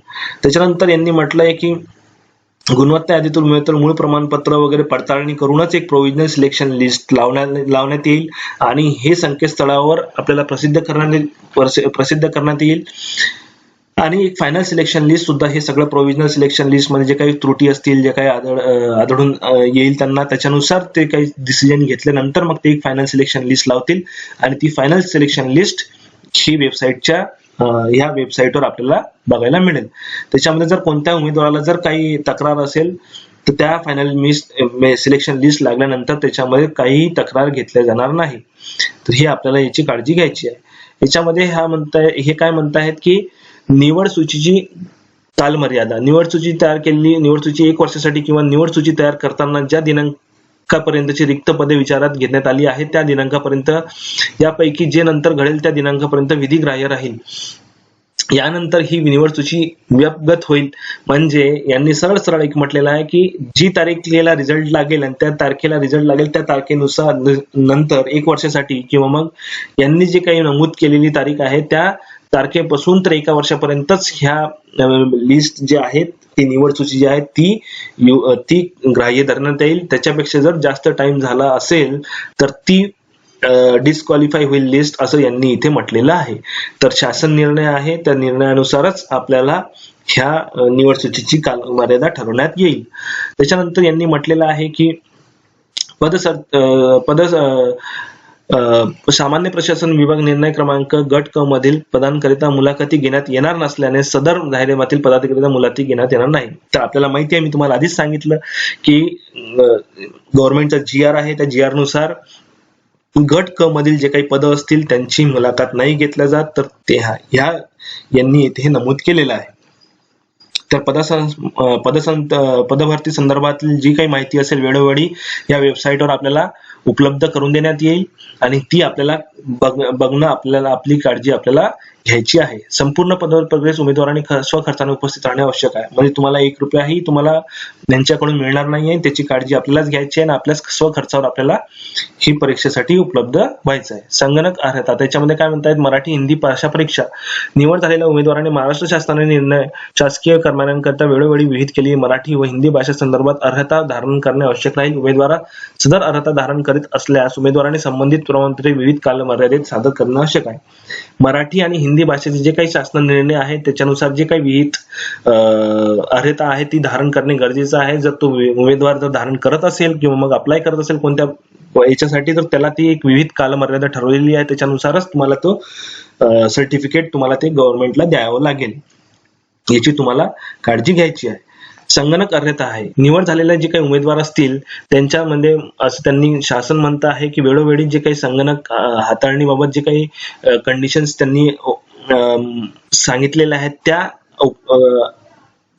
त्याच्यानंतर यांनी म्हटलंय की गुणवत्ता यादीतून उमेदवार मूळ प्रमाणपत्र वगैरे पडताळणी करूनच एक प्रोव्हिजनल सिलेक्शन लिस्ट लावण्यात येईल आणि हे संकेतस्थळावर आपल्याला प्रसिद्ध करण्यात येईल. आणि एक फायनल सिलेक्शन लिस्ट सुद्धा, हे सगळं प्रोव्हिजनल सिलेक्शन लिस्ट मध्ये जे काही त्रुटी असतील, जे काही आढळून येईल त्यांना, त्याच्यानुसार ते काही डिसिजन घेतल्यानंतर मग ते एक फायनल सिलेक्शन लिस्ट लावतील आणि ती फायनल सिलेक्शन लिस्ट ही वेबसाईटच्या ह्या वेबसाईटवर आपल्याला बघायला मिळेल. त्याच्यामध्ये जर कोणत्या उमेदवाराला जर काही तक्रार असेल तर त्या फायनल सिलेक्शन लिस्ट लागल्यानंतर त्याच्यामध्ये काही तक्रार घेतल्या जाणार नाही. तर हे आपल्याला याची काळजी घ्यायची आहे. याच्यामध्ये हे काय म्हणतायत की निवड सूचीची कालमर्यादा, निवड सूची तयार केलेली, निवड सूची 1 वर्षासाठी किंवा निवड सूची तयार करताना ज्या दिनांकापर्यंतची रिक्त पदे विचारात घेण्यात आली आहेत त्या दिनांकापर्यंत, यापैकी जे नंतर घडेल त्या दिनांकापर्यंत विधिग्राह्य राहील. यानंतर ही निवड सूची व्यपगत होईल. म्हणजे यांनी सरळ एक म्हटलेलं आहे की जी तारखेला रिझल्ट लागेल आणि त्या तारखेला रिझल्ट लागेल त्या तारखेनुसार नंतर 1 वर्षासाठी किंवा मग यांनी जे काही नमूद केलेली तारीख आहे त्या तारखेपासून तर 1 वर्षापर्यंतच ह्या लिस्ट जे आहेत, ती निवड सूची जी आहे ती ग्राह्य धरण्यात येईल. त्याच्यापेक्षा जर जास्त टाइम झाला असेल तर ती डिस्क्वालिफाय होईल लिस्ट, असं यांनी इथे म्हटलेलं आहे. तर शासन निर्णय आहे, त्या निर्णयानुसारच आपल्याला ह्या निवड सूचीची कालमर्यादा ठरवण्यात येईल. त्याच्यानंतर यांनी म्हटलेलं आहे की सामान्य प्रशासन विभाग निर्णय क्रमांक गट क मधील पदांकरिता मुलाखती घेण्यात येणार नसल्याने सदर जाहिरातीतील पदांकरिता मुलाखती घेण्यात येणार नाही. तर आपल्याला माहिती आहे, मी तुम्हाला आधीच सांगितलं की गव्हर्नमेंटचा GR आहे, त्या GR नुसार गट क मधील जे काही पद असतील त्यांची मुलाखत नाही घेतल्या जात. तर ते यांनी इथे नमूद केलेलं आहे. तर पदभरती संदर्भातील जी काही माहिती असेल वेळोवेळी या वेबसाईटवर आपल्याला उपलब्ध करून देण्यात येईल आणि ती आपल्याला बघणं, आपली काळजी आपल्याला घ्यायची आहे. संपूर्ण पदावर प्रवेश उमेदवारांनी स्वखर्चाने उपस्थित राहणे आवश्यक आहे. म्हणजे तुम्हाला 1 रुपयाही तुम्हाला त्यांच्याकडून मिळणार नाहीये, त्याची काळजी आपल्यालाच घ्यायची आहे आणि आपल्या स्वखर्चावर आपल्याला ही परीक्षेसाठी उपलब्ध व्हायचं आहे. संगणक अर्हता, त्याच्यामध्ये काय म्हणतायत, मराठी हिंदी भाषा परीक्षा निवड झालेल्या उमेदवारांनी महाराष्ट्र शासनाने शासकीय कर्मचाऱ्यांकरिता वेळोवेळी विहित केलेली मराठी व हिंदी भाषा संदर्भात अर्हता धारण करणे आवश्यक राहील. उमेदवार सदर अर्हता धारण करीत असल्यास उमेदवारांनी संबंधित प्रमाणपत्रे विविध कालमर्यादेत सादर करणे आवश्यक आहे. मराठी आणि हिंदी हिंदी भाषेचे जे काही शासन निर्णय आहेत त्याच्यानुसार जे काही विहित अर्हता आहे ती धारण करणे गरजेचं आहे. जर तो उमेदवार जर धारण करत असेल किंवा मग अप्लाय करत असेल कोणत्या याच्यासाठी, तर त्याला ती एक विहित कालमर्यादा ठरवलेली आहे, त्याच्यानुसारच तुम्हाला तो सर्टिफिकेट तुम्हाला ते गव्हर्नमेंटला द्यावं लागेल, याची तुम्हाला काळजी घ्यायची आहे. संगणक अर्हता आहे. निवड झालेले जे काही उमेदवार असतील त्यांच्यामध्ये असं त्यांनी शासन म्हणत आहे की वेळोवेळी जे काही संगणक हाताळणीबाबत जे काही कंडिशन्स त्यांनी सांगितलेल्या आहेत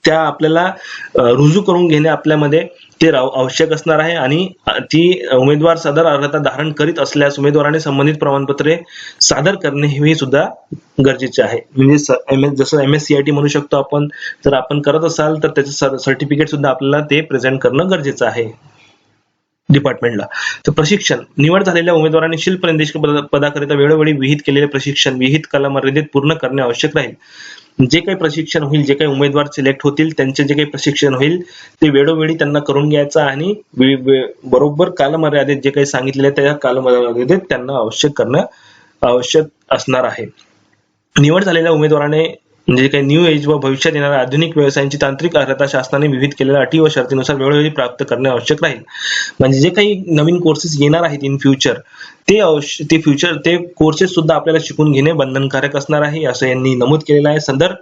त्या आपल्याला रुजू करून घेणे आपल्यामध्ये ते आवश्यक असणार आहे. आणि ती उमेदवार सदर अर्हता धारण करीत असल्यास उमेदवाराने संबंधित प्रमाणपत्रे सादर करणे हे सुद्धा गरजेचे आहे. म्हणजे जसं MSCIT म्हणू शकतो आपण, जर आपण करत असाल तर त्याचं सर्टिफिकेट सुद्धा आपल्याला ते प्रेझेंट करणं गरजेचं आहे डिपार्टमेंटला. तर प्रशिक्षण. निवड झालेल्या उमेदवारांनी शिल्प निर्देशक पदाकरिता वेळोवेळी विहित केलेले प्रशिक्षण विहित कालमर्यादेत पूर्ण करणे आवश्यक राहील. जे काही प्रशिक्षण होईल, जे काही उमेदवार सिलेक्ट होतील त्यांचे जे काही प्रशिक्षण होईल ते वेळोवेळी त्यांना करून घ्यायचं आणि बरोबर कालमर्यादेत जे काही सांगितलेले त्या कालमर्यादेत त्यांना आवश्यक असणार आहे. निवड झालेल्या उमेदवाराने म्हणजे काही न्यू एज व भविष्यात येणाऱ्या आधुनिक व्यवसायांची तांत्रिक अर्हता शासनाने विहित केलेल्या अटी व शर्तीनुसार वेळोवेळी प्राप्त करणे आवश्यक राहील. म्हणजे जे काही नवीन कोर्सेस येणार आहेत इन फ्युचर ते कोर्सेस सुद्धा आपल्याला शिकून घेणे बंधनकारक असणार आहे, असं यांनी नमूद केलेलं आहे. सदर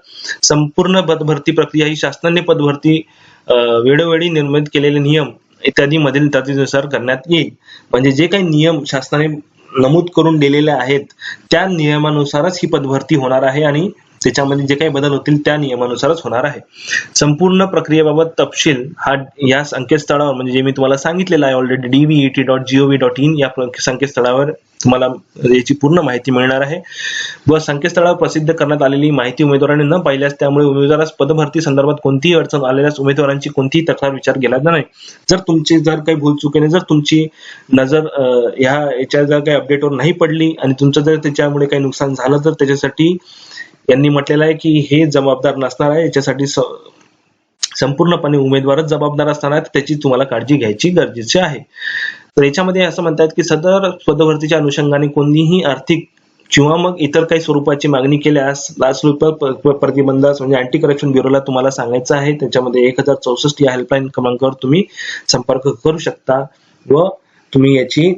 संपूर्ण पदभरती प्रक्रिया ही शासनाने पदभरती वेळोवेळी निर्मित केलेले नियम इत्यादी मधील तरतुदीनुसार करण्यात येईल. म्हणजे जे काही नियम शासनाने नमूद करून दिलेले आहेत त्या नियमानुसारच ही पदभरती होणार आहे आणि त्याच्यामध्ये जे काही बदल होतील त्या नियमानुसारच होणार आहे. संपूर्ण प्रक्रियेबाबत तपशील हा या संकेतस्थळावर म्हणजे जे मी तुम्हाला सांगितलेलं आहे ऑलरेडी dvet.gov.in या संकेतस्थळावर तुम्हाला याची पूर्ण माहिती मिळणार आहे. व संकेतस्थळावर प्रसिद्ध करण्यात आलेली माहिती उमेदवारांनी न पाहिल्यास त्यामुळे उमेदवारास पदभरती संदर्भात कोणतीही अडचण आलेल्यास उमेदवारांची कोणतीही तक्रार विचार केला नाही. जर काही भूलचुकीने जर तुमची नजर याच्या जर काही अपडेटवर नाही पडली आणि तुमचं जर त्याच्यामुळे काही नुकसान झालं तर त्याच्यासाठी यांनी म्हटलेलं आहे की हे जबाबदार नसणार आहे, याच्यासाठी संपूर्णपणे उमेदवारच जबाबदार असणार आहे, त्याची तुम्हाला काळजी घ्यायची गरजेची आहे. तर याच्यामध्ये असं म्हणतात की सदर पदभरतीच्या अनुषंगाने कोणतीही आर्थिक किंवा मग इतर काही स्वरूपाची मागणी केल्यास लाचलुचपत प्रतिबंधास म्हणजे अँटी करप्शन ब्युरोला तुम्हाला सांगायचं आहे. त्याच्यामध्ये 1064 या हेल्पलाईन क्रमांकावर तुम्ही संपर्क करू शकता व तुम्ही याची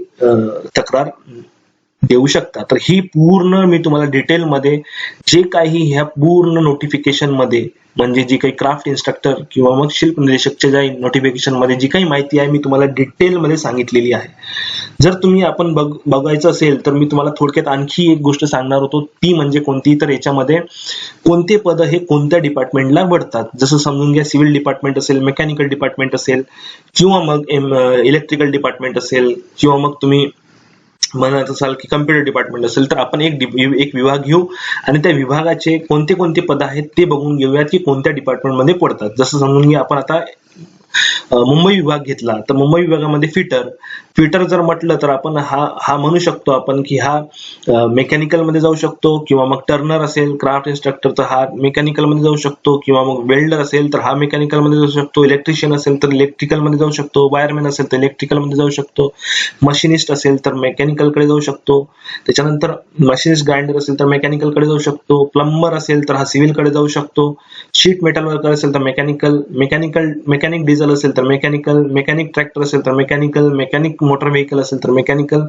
तक्रार देऊ शकता. तर ही पूर्ण मी तुम्हाला डिटेल मध्ये जे काही ह्या पूर्ण नोटिफिकेशन मध्ये म्हणजे जी काही क्राफ्ट इन्स्ट्रक्टर किंवा मग शिल्प निर्देशकच्या ज्या नोटिफिकेशन मध्ये जी काही माहिती आहे मी तुम्हाला डिटेल मध्ये सांगितलेली आहे. जर तुम्ही आपण बघायचं असेल तर मी तुम्हाला थोडक्यात आणखी एक गोष्ट सांगणार होतो, ती म्हणजे कोणती, तर याच्यामध्ये कोणते पद हे कोणत्या डिपार्टमेंटला पडतात. जसं समजून घ्या सिव्हिल डिपार्टमेंट असेल, मेकॅनिकल डिपार्टमेंट असेल किंवा मग इलेक्ट्रिकल डिपार्टमेंट असेल किंवा मग तुम्ही म्हणत असाल की कम्प्युटर डिपार्टमेंट असेल, तर आपण एक विभाग घेऊ आणि त्या विभागाचे कोणते कोणते पद आहेत ते बघून घेऊयात की कोणत्या डिपार्टमेंटमध्ये पडतात. जसं समजून घ्या आपण आता मुंबई विभाग घेतला तर मुंबई विभागामध्ये फिटर जर म्हटलं तर आपण हा म्हणू शकतो आपण की हा मेकॅनिकल मध्ये जाऊ शकतो किंवा मग टर्नर असेल क्राफ्ट इन्स्ट्रक्टर तर हा मेकॅनिकल मध्ये जाऊ शकतो किंवा मग वेल्डर असेल तर हा मेकॅनिकल मध्ये जाऊ शकतो, इलेक्ट्रिशियन असेल तर इलेक्ट्रिकल मध्ये जाऊ शकतो, वायरमॅन असेल तर इलेक्ट्रिकल मध्ये जाऊ शकतो, मशिनिस्ट असेल तर मेकॅनिकल कडे जाऊ शकतो, त्याच्यानंतर मशिनिस्ट ग्राइंडर असेल तर मेकॅनिकल कडे जाऊ शकतो, प्लंबर असेल तर हा सिव्हिल कडे जाऊ शकतो, शीट मेटल वर्कर असेल तर मेकॅनिक डिझेल असेल तर मेकॅनिक ट्रॅक्टर असेल तर मेकॅनिक मोटर व्हेकल असेल तर मेकॅनिकल,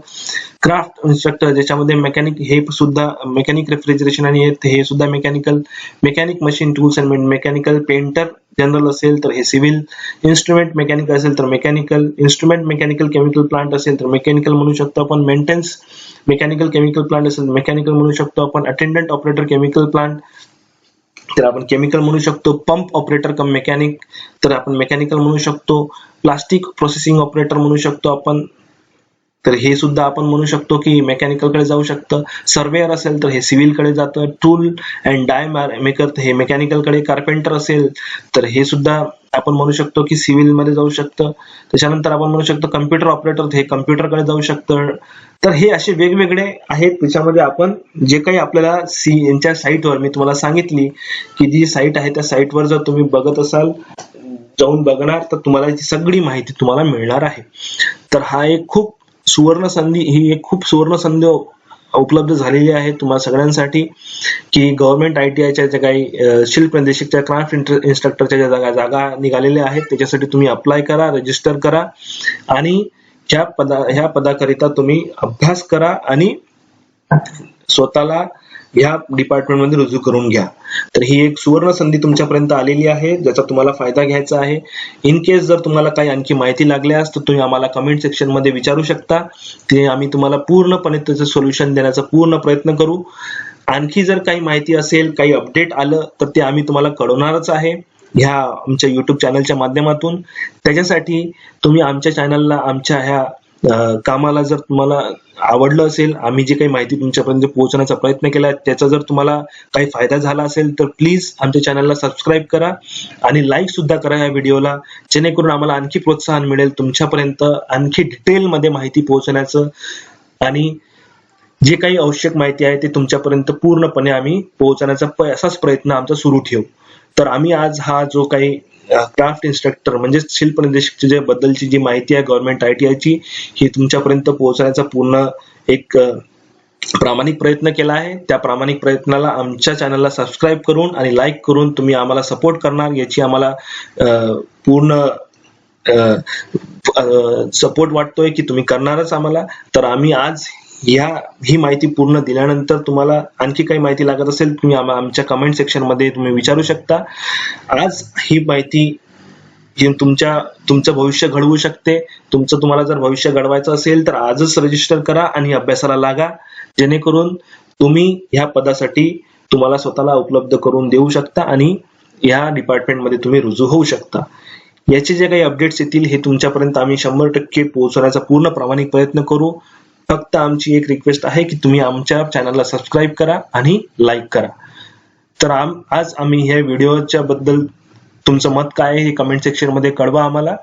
क्राफ्ट इन्स्ट्रक्टर ज्याच्यामध्ये मेकॅनिक हे सुद्धा मेकॅनिक रेफ्रिजरेशन आणि हे सुद्धा mechanic machine tools and mechanical, painter general असेल तर हे सिव्हिल, इन्स्ट्रुमेंट मेकॅनिकल असेल तर mechanical, instrument mechanical chemical plant असेल तर मेकॅनिकल म्हणू शकतो आपण, मेंटेनन्स मेकॅनिकल केमिकल प्लांट असेल मेकॅनिकल म्हणू शकतो आपण, अटेंडंट ऑपरेटर केमिकल प्लांट तर आपण केमिकल म्हणू शकतो, पंप ऑपरेटर कम मेकॅनिक तर आपण मेकॅनिकल म्हणू शकतो, प्लास्टिक प्रोसेसिंग ऑपरेटर म्हणू शकतो आपण तर हे सुद्धा आपण म्हणू शकतो की मेकॅनिकल कडे जाऊ शकतं, सर्वेअर असेल तर हे सिव्हिल कडे जातं, टूल अँड डाय मेकर हे मेकॅनिकल कडे, कार्पेंटर असेल तर हे सुद्धा आपण म्हणू शकतो की सिव्हिल मध्ये जाऊ शकतं, त्याच्यानंतर आपण म्हणू शकतो कम्प्युटर ऑपरेटर हे कम्प्युटर कडे जाऊ शकतं. तर हे असे वेगवेगळे आहेत. त्याच्यामध्ये आपण जे काही आपल्याला यांच्या साईटवर मी तुम्हाला सांगितली की जी साईट आहे त्या साईटवर जर तुम्ही बघत असाल जाऊन बघणार तर तुम्हाला सगळी माहिती तुम्हाला मिळणार आहे. तर ही एक खूप सुवर्ण संधी उपलब्ध झालेली आहे तुम्हाला सगळ्यांसाठी की गव्हर्नमेंट ITIच्या ज्या काही शिल्प निर्देशकच्या क्राफ्ट इन्स्ट्रक्टरच्या ज्या जागा निघालेल्या आहेत त्याच्यासाठी तुम्ही अप्लाय करा, रजिस्टर करा आणि ह्या पदाकरिता तुम्ही अभ्यास करा आणि स्वतःला ह्या डिपार्टमेंटमध्ये रुजू करून घ्या. तर ही एक सुवर्ण संधी तुमच्यापर्यंत आलेली आहे ज्याचा तुम्हाला फायदा घ्यायचा आहे. इन केस जर तुम्हाला काही आणखी माहिती लागल्यास तर तुम्ही आम्हाला कमेंट सेक्शन मध्ये विचारू शकता. ते आम्ही तुम्हाला पूर्णपणे त्याचं सोल्युशन देण्याचा पूर्ण प्रयत्न करू. आणखी जर काही माहिती असेल, काही अपडेट आलं तर ते आम्ही तुम्हाला कळवणारच आहे ह्या आमच्या YouTube चॅनलच्या माध्यमातून. त्याच्यासाठी तुम्ही आमच्या चॅनलला, आमच्या ह्या कामाला जर तुम्हाला आवडलं असेल, आम्ही जी काही माहिती तुमच्यापर्यंत पोहोचवण्याचा प्रयत्न केला त्याचा जर तुम्हाला काही फायदा झाला असेल तर प्लीज आमच्या चॅनलला सबस्क्राईब करा आणि लाईक सुद्धा करा या व्हिडिओला, जेणेकरून आम्हाला आणखी प्रोत्साहन मिळेल तुमच्यापर्यंत आणखी डिटेलमध्ये माहिती पोहोचवण्याचं आणि जे काही आवश्यक माहिती आहे ते तुमच्यापर्यंत पूर्णपणे आम्ही पोहोचवण्याचा असाच प्रयत्न आमचा सुरू ठेवू. तर आम्ही आज हा जो काही क्राफ्ट इन्स्ट्रक्टर म्हणजे शिल्प निर्देशक जे बद्दलची जी माहिती आहे गव्हर्नमेंट ITIची ही तुमच्यापर्यंत पोहोचण्याचा पूर्ण एक प्रामाणिक प्रयत्न केला आहे. त्या प्रामाणिक प्रयत्नाला आमच्या चॅनलला सबस्क्राईब करून आणि लाईक करून तुम्ही आम्हाला सपोर्ट करणार याची आम्हाला पूर्ण सपोर्ट वाटतोय की तुम्ही करणारच आम्हाला. तर आम्ही आज ही माहिती पूर्ण दिल्यानंतर तुम्हाला आणखी काही माहिती लागत असेल तुम्ही आमच्या कमेंट सेक्शन मध्ये तुम्ही विचारू शकता. आज ही माहिती तुमचं भविष्य घडवू शकते. तुम्हाला जर भविष्य घडवायचं असेल तर आजच रजिस्टर करा आणि अभ्यासाला लागा, जेणेकरून तुम्ही ह्या पदासाठी तुम्हाला स्वतःला उपलब्ध करून देऊ शकता आणि या डिपार्टमेंटमध्ये तुम्ही रुजू होऊ शकता. याचे जे काही अपडेट्स येतील हे तुमच्यापर्यंत आम्ही 100% पोहोचवण्याचा पूर्ण प्रामाणिक प्रयत्न करू. फक्त आमची एक रिक्वेस्ट आहे की तुम्ही आमच्या चॅनलला सबस्क्राईब करा आणि लाईक करा. तर आज आम्ही ह्या व्हिडिओच्या बद्दल तुमचं मत काय आहे हे कमेंट सेक्शन मध्ये कळवा आम्हाला.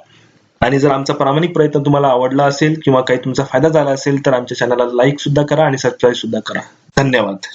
आणि जर आमचा प्रामाणिक प्रयत्न तुम्हाला आवडला असेल किंवा काही तुमचा फायदा झाला असेल तर आमच्या चॅनलला लाईक सुद्धा करा आणि सबस्क्राईब सुद्धा करा. धन्यवाद.